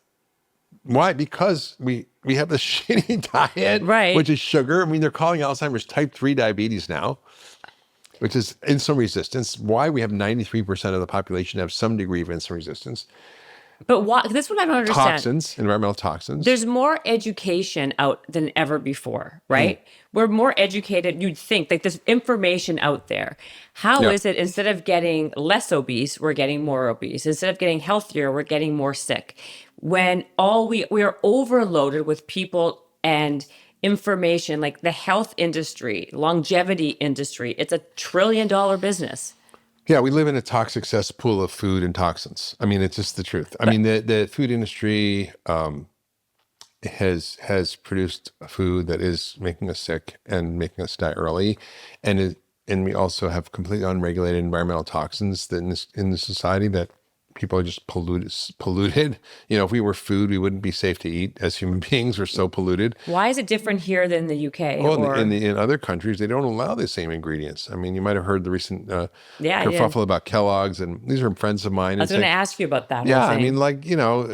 Why? Because we have this shitty diet, right, which is sugar. I mean, they're calling Alzheimer's type 3 diabetes now, which is insulin resistance. Why we have 93% of the population have some degree of insulin resistance. But why? This is what I don't understand. Toxins, environmental toxins. There's more education out than ever before, right? We're more educated. You'd think like there's information out there. How is it instead of getting less obese, we're getting more obese? Instead of getting healthier, we're getting more sick. When we are overloaded with people and information, like the health industry, longevity industry, it's $1 trillion business. Yeah, we live in a toxic cesspool of food and toxins. I mean, it's just the truth. I mean, the food industry has produced a food that is making us sick and making us die early, and we also have completely unregulated environmental toxins that in the society that people are just polluted. You know, if we were food, we wouldn't be safe to eat as human beings. We're so polluted. Why is it different here than the UK? Well, in other countries, they don't allow the same ingredients. I mean, you might have heard the recent kerfuffle about Kellogg's, and these are friends of mine. I was going to ask you about that. Yeah, I mean, like, you know,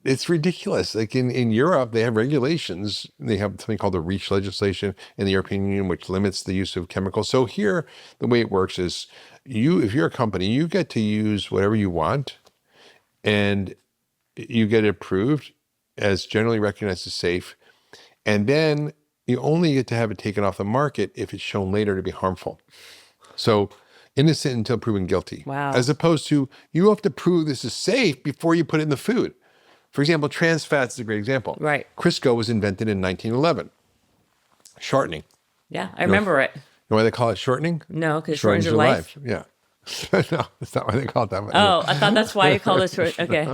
it's ridiculous. Like in Europe, they have regulations. They have something called the REACH legislation in the European Union, which limits the use of chemicals. So here, the way it works is if you're a company, you get to use whatever you want, and you get it approved as generally recognized as safe. And then you only get to have it taken off the market if it's shown later to be harmful. So innocent until proven guilty. Wow. As opposed to, you have to prove this is safe before you put it in the food. For example, trans fats is a great example. Right. Crisco was invented in 1911. Shortening. Yeah, I remember it. You know why they call it shortening? No, because it shortens your life. Yeah. No, that's not why they call it that. Oh, I thought that's why you call it short. Okay.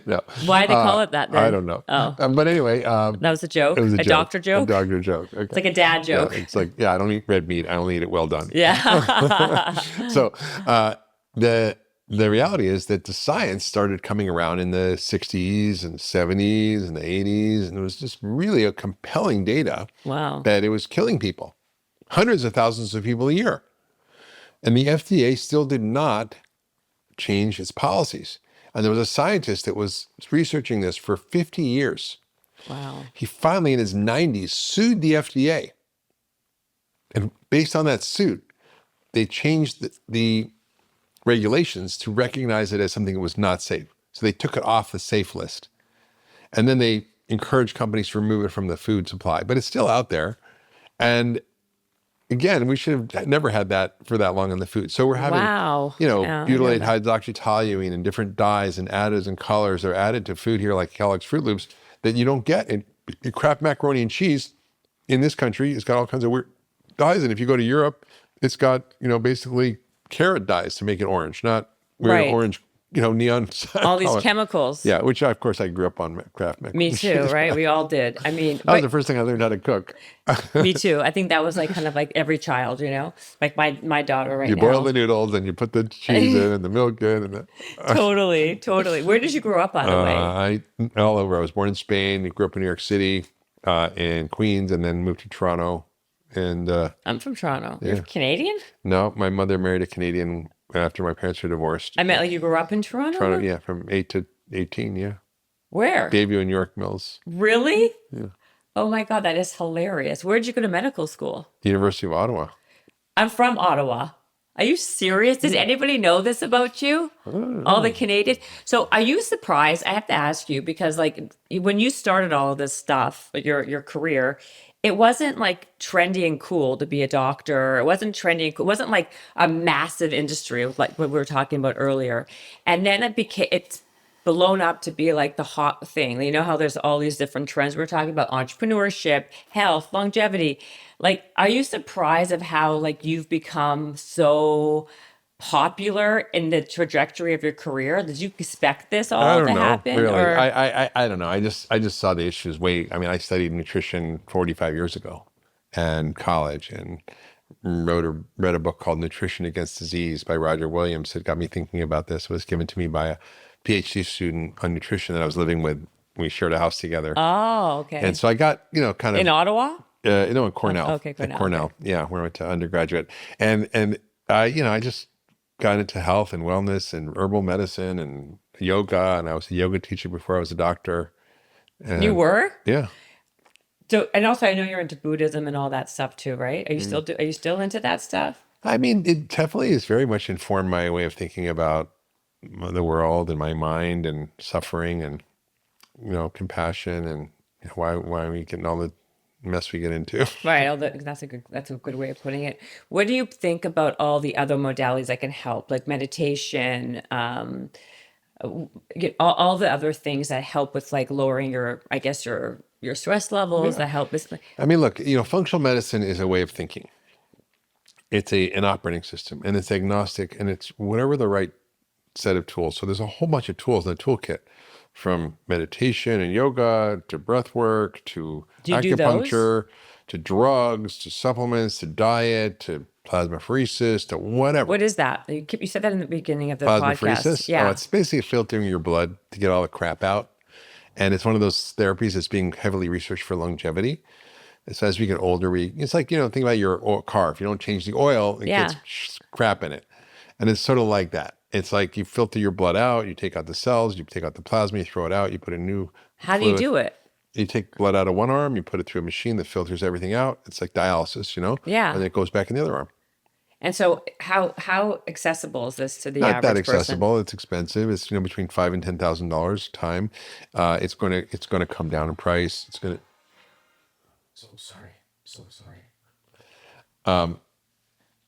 No. Why they call it that then? I don't know. Oh. But anyway. That was a joke? It was a joke. Doctor joke? A doctor joke. Okay. It's like a dad joke. Yeah, it's like, I don't eat red meat. I only eat it well done. Yeah. So the reality is that the science started coming around in the 60s and 70s and the 80s. And it was just really a compelling data that it was killing people, hundreds of thousands of people a year. And the FDA still did not change its policies. And there was a scientist that was researching this for 50 years. Wow. He finally, in his 90s, sued the FDA. And based on that suit, they changed the regulations to recognize it as something that was not safe. So they took it off the safe list. And then they encouraged companies to remove it from the food supply. But it's still out there. And again, we should have never had that for that long in the food. So we're having, butylate hydroxytoluene and different dyes and additives and colors are added to food here, like Kellogg's Fruit Loops, that you don't get in Kraft macaroni and cheese in this country. It's got all kinds of weird dyes. And if you go to Europe, it's got, basically carrot dyes to make it orange, not weird orange, neon. All these chemicals. Yeah, which of course I grew up on Kraft macaroni. Me too, right? We all did. I mean, that was the first thing I learned how to cook. Me too. I think that was like kind of like every child, like my daughter right now. You boil the noodles and you put the cheese in and the milk in. And Totally. Where did you grow up, by the way? All over. I was born in Spain, grew up in New York City, in Queens, and then moved to Toronto. And I'm from Toronto. Yeah. You're Canadian? No, my mother married a Canadian after my parents were divorced. I meant like you grew up in Toronto? Toronto, yeah, from 8 to 18, yeah. Where? Bayview and York Mills. Really? Yeah. Oh my God, that is hilarious. Where did you go to medical school? The University of Ottawa. I'm from Ottawa. Are you serious? Does anybody know this about you? All the Canadians? So are you surprised? I have to ask you, because like when you started all of this stuff, your career, it wasn't like trendy and cool to be a doctor. It wasn't trendy and cool. It wasn't like a massive industry like what we were talking about earlier. And then it blown up to be like the hot thing. You know how there's all these different trends. We're talking about entrepreneurship, health, longevity. Like, are you surprised of how like you've become so popular in the trajectory of your career? Did you expect this I all to don't know, happen, really. or I don't know. I just saw the issues I mean, I studied nutrition 45 years ago and college and read a book called Nutrition Against Disease by Roger Williams. It got me thinking about this. It was given to me by a PhD student on nutrition that I was living with. We shared a house together. oh, And okay, so I got, kind in of, Ottawa? in Cornell, Okay, at Cornell. Okay. Cornell. Yeah, where I went to undergraduate. And I just got into health and wellness and herbal medicine and yoga. And I was a yoga teacher before I was a doctor. You And were? yeah. So, and also I know you're into Buddhism and all that stuff too, right? Mm. Are you still into that stuff? I mean, it definitely has very much informed my way of thinking about the world and my mind and suffering and, compassion and why we get in all the mess we get into. Right. That's a good way of putting it. What do you think about all the other modalities that can help, like meditation, all the other things that help with like lowering your, I guess your stress levels Yeah. that help with, I mean, look, functional medicine is a way of thinking. It's an operating system and it's agnostic and it's whatever the right set of tools. So there's a whole bunch of tools in the toolkit, from meditation and yoga to breath work to do you do those? acupuncture to drugs to supplements to diet to plasmapheresis to whatever. What is that? You said that in the beginning of the podcast. Plasmapheresis? Oh, Yeah. it's basically filtering your blood to get all the crap out. And it's one of those therapies that's being heavily researched for longevity. So as we get older, it's like, think about your car. If you don't change the oil, it Yeah. gets crap in it. And it's sort of like that. It's like you filter your blood out, you take out the cells, you take out the plasma, you throw it out, you put in new How do you fluid. do it? You take blood out of one arm, you put it through a machine that filters everything out. It's like dialysis, and Yeah. then it goes back in the other arm. And so how accessible is this to the Not that average person? accessible. It's expensive. It's between $5,000 and $10,000 time. It's gonna come down in price. So sorry. So sorry.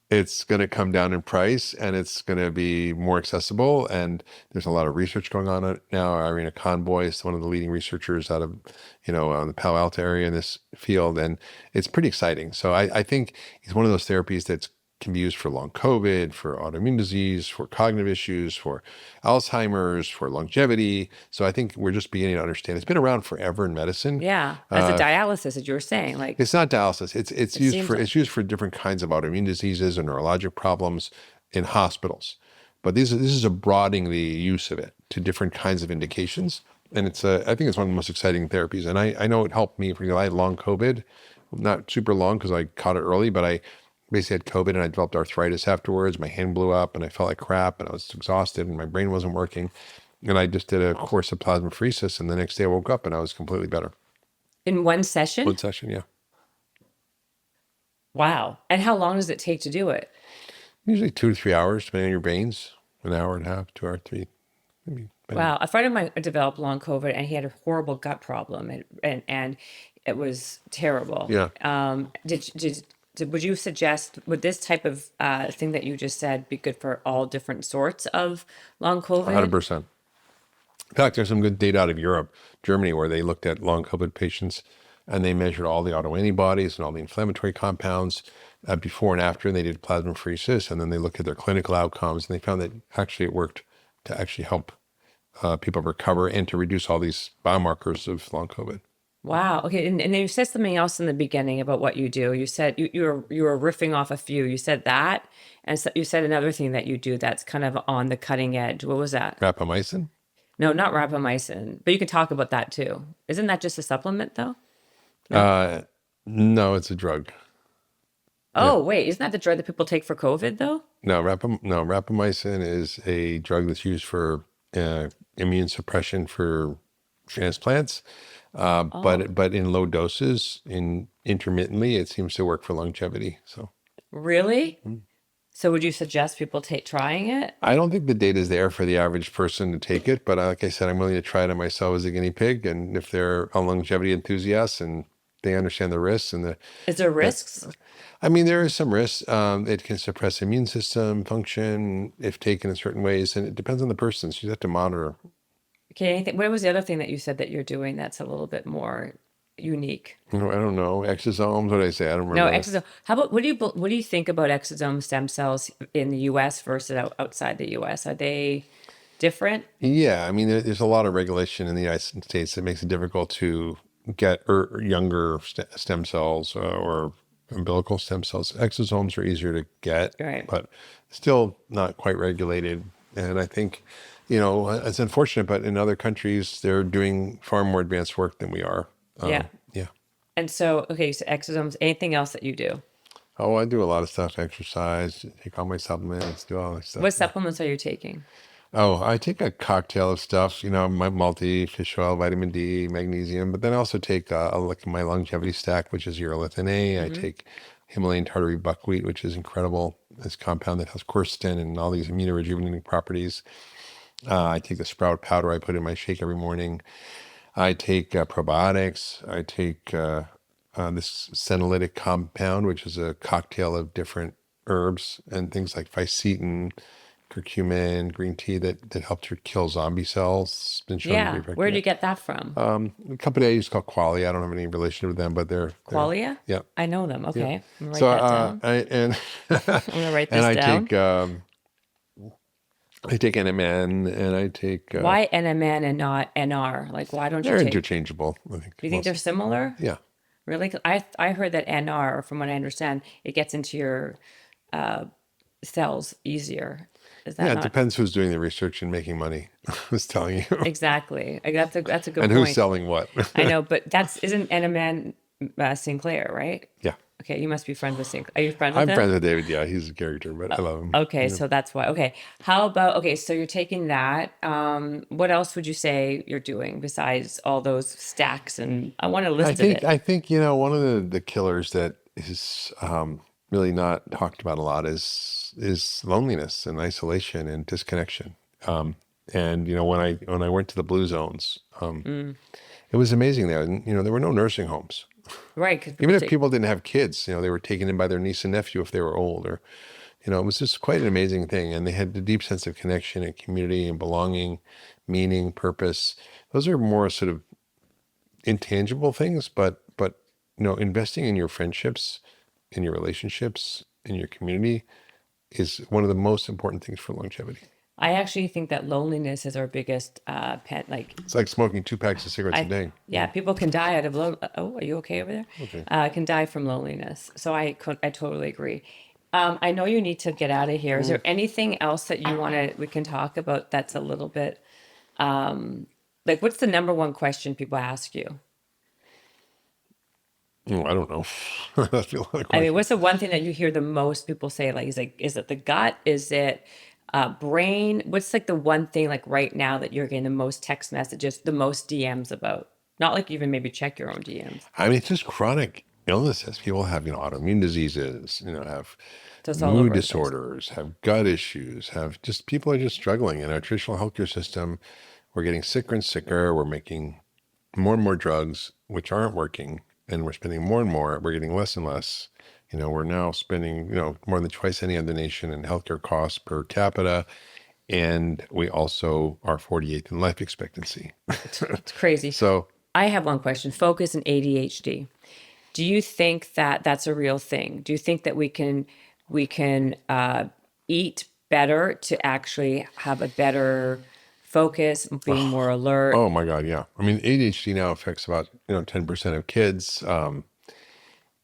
It's going to come down in price and it's going to be more accessible. And there's a lot of research going on it now. Irina Conboy is one of the leading researchers out of, the Palo Alto area in this field. And it's pretty exciting. So I think it's one of those therapies that can be used for long COVID, for autoimmune disease, for cognitive issues, for Alzheimer's, for longevity. So I think we're just beginning to understand. It's been around forever in medicine. Yeah. As a dialysis, as you were saying, like It's not dialysis. It's used seems for like- it's used for different kinds of autoimmune diseases and neurologic problems in hospitals. But this is a broadening the use of it to different kinds of indications. And I think it's one of the most exciting therapies. And I know it helped me. For example, I had long COVID, not super long because I caught it early, but I basically had COVID and I developed arthritis afterwards. My hand blew up and I felt like crap and I was exhausted and my brain wasn't working. And I just did a course of plasmapheresis and the next day I woke up and I was completely better. in one session? One session, yeah. Wow. And how long does it take to do it? Usually 2 to 3 hours, depending on your veins. An hour and a half, 2 hours, 3. Maybe. Wow. A friend of mine developed long COVID and he had a horrible gut problem and it was terrible. Yeah. Would you suggest, would this type of thing that you just said be good for all different sorts of long COVID? 100%. In fact, there's some good data out of Europe, Germany, where they looked at long COVID patients and they measured all the autoantibodies and all the inflammatory compounds before and after, and they did plasmapheresis, and then they looked at their clinical outcomes, and they found that actually it worked to actually help people recover and to reduce all these biomarkers of long COVID. Wow. Okay. And then you said something else in the beginning about what you do. You said you were riffing off a few. You said that, and so you said another thing that you do that's kind of on the cutting edge. What was that? Rapamycin? No, not rapamycin, but you can talk about that too. Isn't that just a supplement though? No, it's a drug. Oh, wait, isn't that the drug that people take for COVID though? No, rapamycin is a drug that's used for immune suppression for transplants. But in low doses, intermittently, it seems to work for longevity. So Really? So would you suggest people trying it? I don't think the data is there for the average person to take it. But like I said, I'm willing to try it on myself as a guinea pig. And if they're a longevity enthusiast and they understand the risks Is there risks? I mean, there is some risks. It can suppress immune system function if taken in certain ways, and it depends on the person. So you have to monitor Okay, anything, what was the other thing that you said that you're doing that's a little bit more unique? I don't know. Exosomes, what did I say? I don't No, remember. exosome. How about what do you think about exosome stem cells in the U.S. versus outside the U.S.? Are they different? Yeah, I mean, there's a lot of regulation in the United States that makes it difficult to get younger stem cells or umbilical stem cells. Exosomes are easier to get, Right. but still not quite regulated. And I think, it's unfortunate, but in other countries, they're doing far more advanced work than we are. Yeah. Yeah. And so, okay, so exosomes. Anything else that you do? Oh, I do a lot of stuff, exercise, take all my supplements, do all that stuff. What supplements are you taking? Oh, I take a cocktail of stuff, my multi, fish oil, vitamin D, magnesium, but then I also take a look at my longevity stack, which is urolithin A. I take Himalayan tartary buckwheat, which is incredible. This compound that has quercetin and all these immunorejuvenating properties. I take the sprout powder I put in my shake every morning. I take probiotics. I take this senolytic compound, which is a cocktail of different herbs and things like fisetin, curcumin, green tea that help to kill zombie cells. It's been shown to be Yeah. effective. Where do you get that from? A company I use called Qualia. I don't have any relation with them, but they're Qualia? yeah. I know them. Okay. I'm gonna So write that down. I'm gonna write and this I down. take NMN and I take Why NMN and not NR? Like, why don't you they're take? interchangeable. I think. Do you think they're similar? Yeah. Really? 'Cause I heard that NR, from what I understand, it gets into your cells easier. Is that Yeah, it not depends who's doing the research and making money. Who's telling you, exactly? Like, that's a good and who's point. selling what. I know, but isn't NMN Sinclair, right? Yeah, Okay, you must be friends with Sinclair. Are you friends with I'm him? friends with David. Yeah, he's a character, but I love him. Okay, so that's why. Okay, how about okay? So you're taking that. What else would you say you're doing besides all those stacks? And I want a I list of think it. I think one of the killers that is really not talked about a lot is loneliness and isolation and disconnection. And when I went to the blue zones, it was amazing there. And, there were no nursing homes. Right. 'Cause Even if people didn't have kids, they were taken in by their niece and nephew if they were old, or it was just quite an amazing thing. And they had a deep sense of connection and community and belonging, meaning, purpose. Those are more sort of intangible things, but investing in your friendships, in your relationships, in your community is one of the most important things for longevity. I actually think that loneliness is our biggest pet. Like, It's like smoking 2 packs of cigarettes a day. yeah, people can die out of oh, are you okay over there? Okay. Can die from loneliness. So I totally agree. I know you need to get out of here. Is there anything else that we can talk about that's a little bit like, what's the number one question people ask you? Oh, I don't know. That's a lot of I mean, questions. what's the one thing that you hear the most people say? Like, is it the gut? Is it brain? What's like the one thing like right now that you're getting the most text messages, the most DMs about? Not like you even maybe check your own DMs. I mean, it's just chronic illnesses. People have, autoimmune diseases, have So it's all mood over the place. disorders, have gut issues, people are just struggling in our traditional healthcare system. We're getting sicker and sicker. We're making more and more drugs, which aren't working, and we're spending more and more. We're getting less and less. We're now spending, more than twice any other nation in healthcare costs per capita. And we also are 48th in life expectancy. It's crazy. So I have one question. Focus and ADHD. Do you think that that's a real thing? Do you think that we can eat better to actually have a better focus, being more alert? oh my God, yeah. I mean, ADHD now affects about 10% of kids.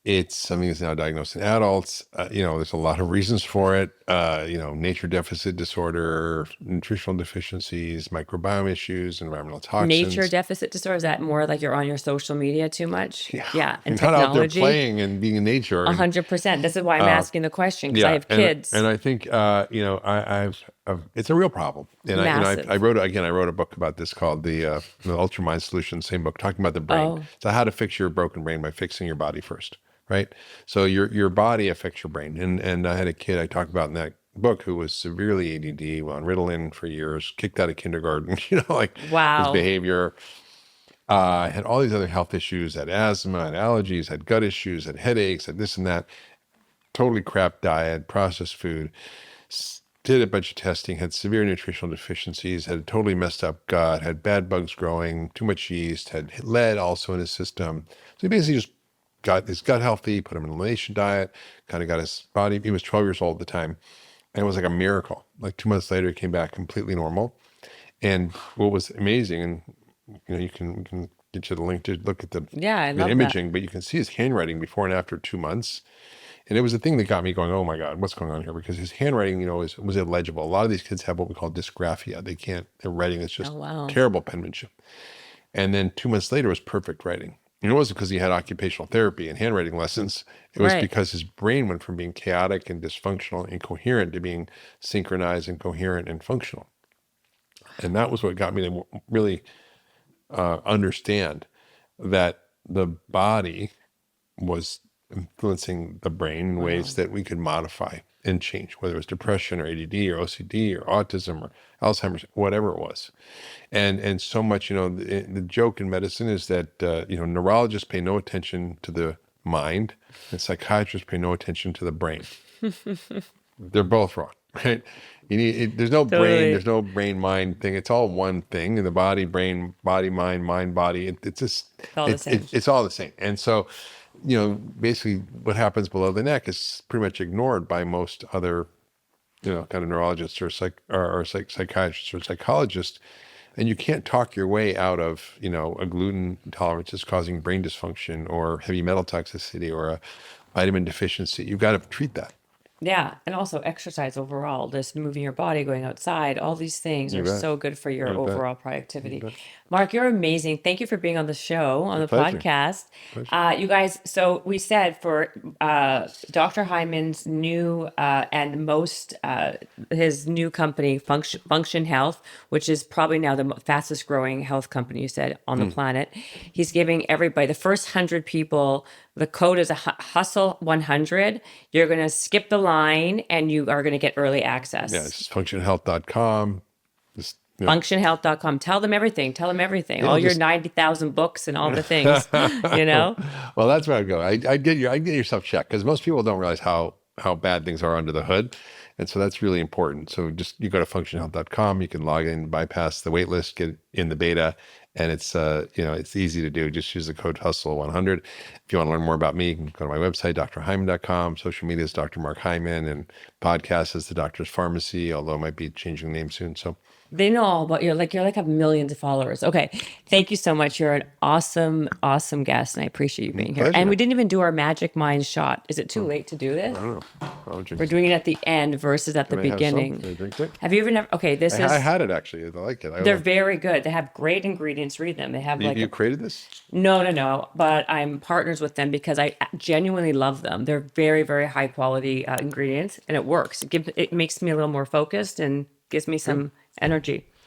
It's something that's now diagnosed in adults. There's a lot of reasons for it. Nature deficit disorder, nutritional deficiencies, microbiome issues, environmental toxins. Nature deficit disorder, is that more like you're on your social media too much? Yeah. And You're not out there technology. playing and being in nature. And, 100%. This is why I'm asking the question, because I have kids. And I think it's a real problem. And Massive. I wrote a book about this called the Ultramind Solution, same book, talking about the brain. Oh. So how to fix your broken brain by fixing your body first, right? So your body affects your brain. And I had a kid I talked about in that book who was severely ADD, on Ritalin for years, kicked out of kindergarten, Wow. his behavior. Had all these other health issues, had asthma, had allergies, had gut issues, had headaches, had this and that. Totally crap diet, processed food. did a bunch of testing, had severe nutritional deficiencies, had a totally messed up gut, had bad bugs growing, too much yeast, had lead also in his system. So he basically just got his gut healthy, put him in an elimination diet, kind of got his body. He was 12 years old at the time. And it was like a miracle. Like 2 months later, he came back completely normal. And what was amazing, and we can get you the link to look at the I love imaging, but you can see his handwriting before and after 2 months. And it was the thing that got me going, oh my God, what's going on here? Because his handwriting, was illegible. A lot of these kids have what we call dysgraphia. Their writing is just wow. terrible penmanship. And then 2 months later was perfect writing. And it wasn't because he had occupational therapy and handwriting lessons. It was because his brain went from being chaotic and dysfunctional and incoherent to being synchronized and coherent and functional. And that was what got me to really understand that the body was influencing the brain in ways that we could modify and change, whether it was depression or ADD or OCD or autism or Alzheimer's, whatever it was. And so much, the joke in medicine is that, neurologists pay no attention to the mind and psychiatrists pay no attention to the brain. They're both wrong, right? There's no brain, there's no brain-mind thing. It's all one thing. And the body, brain, body, mind, body. It's just, all the same. It's all the same. And so, basically what happens below the neck is pretty much ignored by most other, kind of neurologists or psychiatrists or psychologists. And you can't talk your way out of, a gluten intolerance is causing brain dysfunction or heavy metal toxicity or a vitamin deficiency. You've got to treat that. Yeah. And also exercise overall, just moving your body, going outside, all these things are so good for your overall productivity. Mark, you're amazing. Thank you for being on the show, on the podcast. You guys, so we said for Dr. Hyman's new and his new company, Function Health, which is probably now the fastest growing health company, you said, on the planet. He's giving everybody, the first 100 people, the code is Hustle 100. You're going to skip the line and you are going to get early access. Yeah, it's functionhealth.com. Functionhealth.com. Tell them everything. All your 90,000 books and all the things, Well, that's where I go. I get yourself checked because most people don't realize how bad things are under the hood. And so that's really important. So just you go to functionhealth.com, you can log in, bypass the wait list, get in the beta, and it's it's easy to do. Just use the code HUSTLE100. If you want to learn more about me, you can go to my website, drhyman.com. Social media is Dr. Mark Hyman, and podcast is The Doctor's Pharmacy, although it might be changing the name soon. So they know all about you. You're like have millions of followers. Okay. Thank you so much. You're an awesome, awesome guest. And I appreciate you being here. Pleasure. And we didn't even do our Magic Mind shot. Is it too late to do this? I don't know. We're doing it at the end versus at the beginning. Have you ever okay, I had it actually. I like it. They're very good. They have great ingredients. Read them. They have you created this? No. But I'm partners with them because I genuinely love them. They're very, very high quality ingredients and it works. It makes me a little more focused and gives me some energy.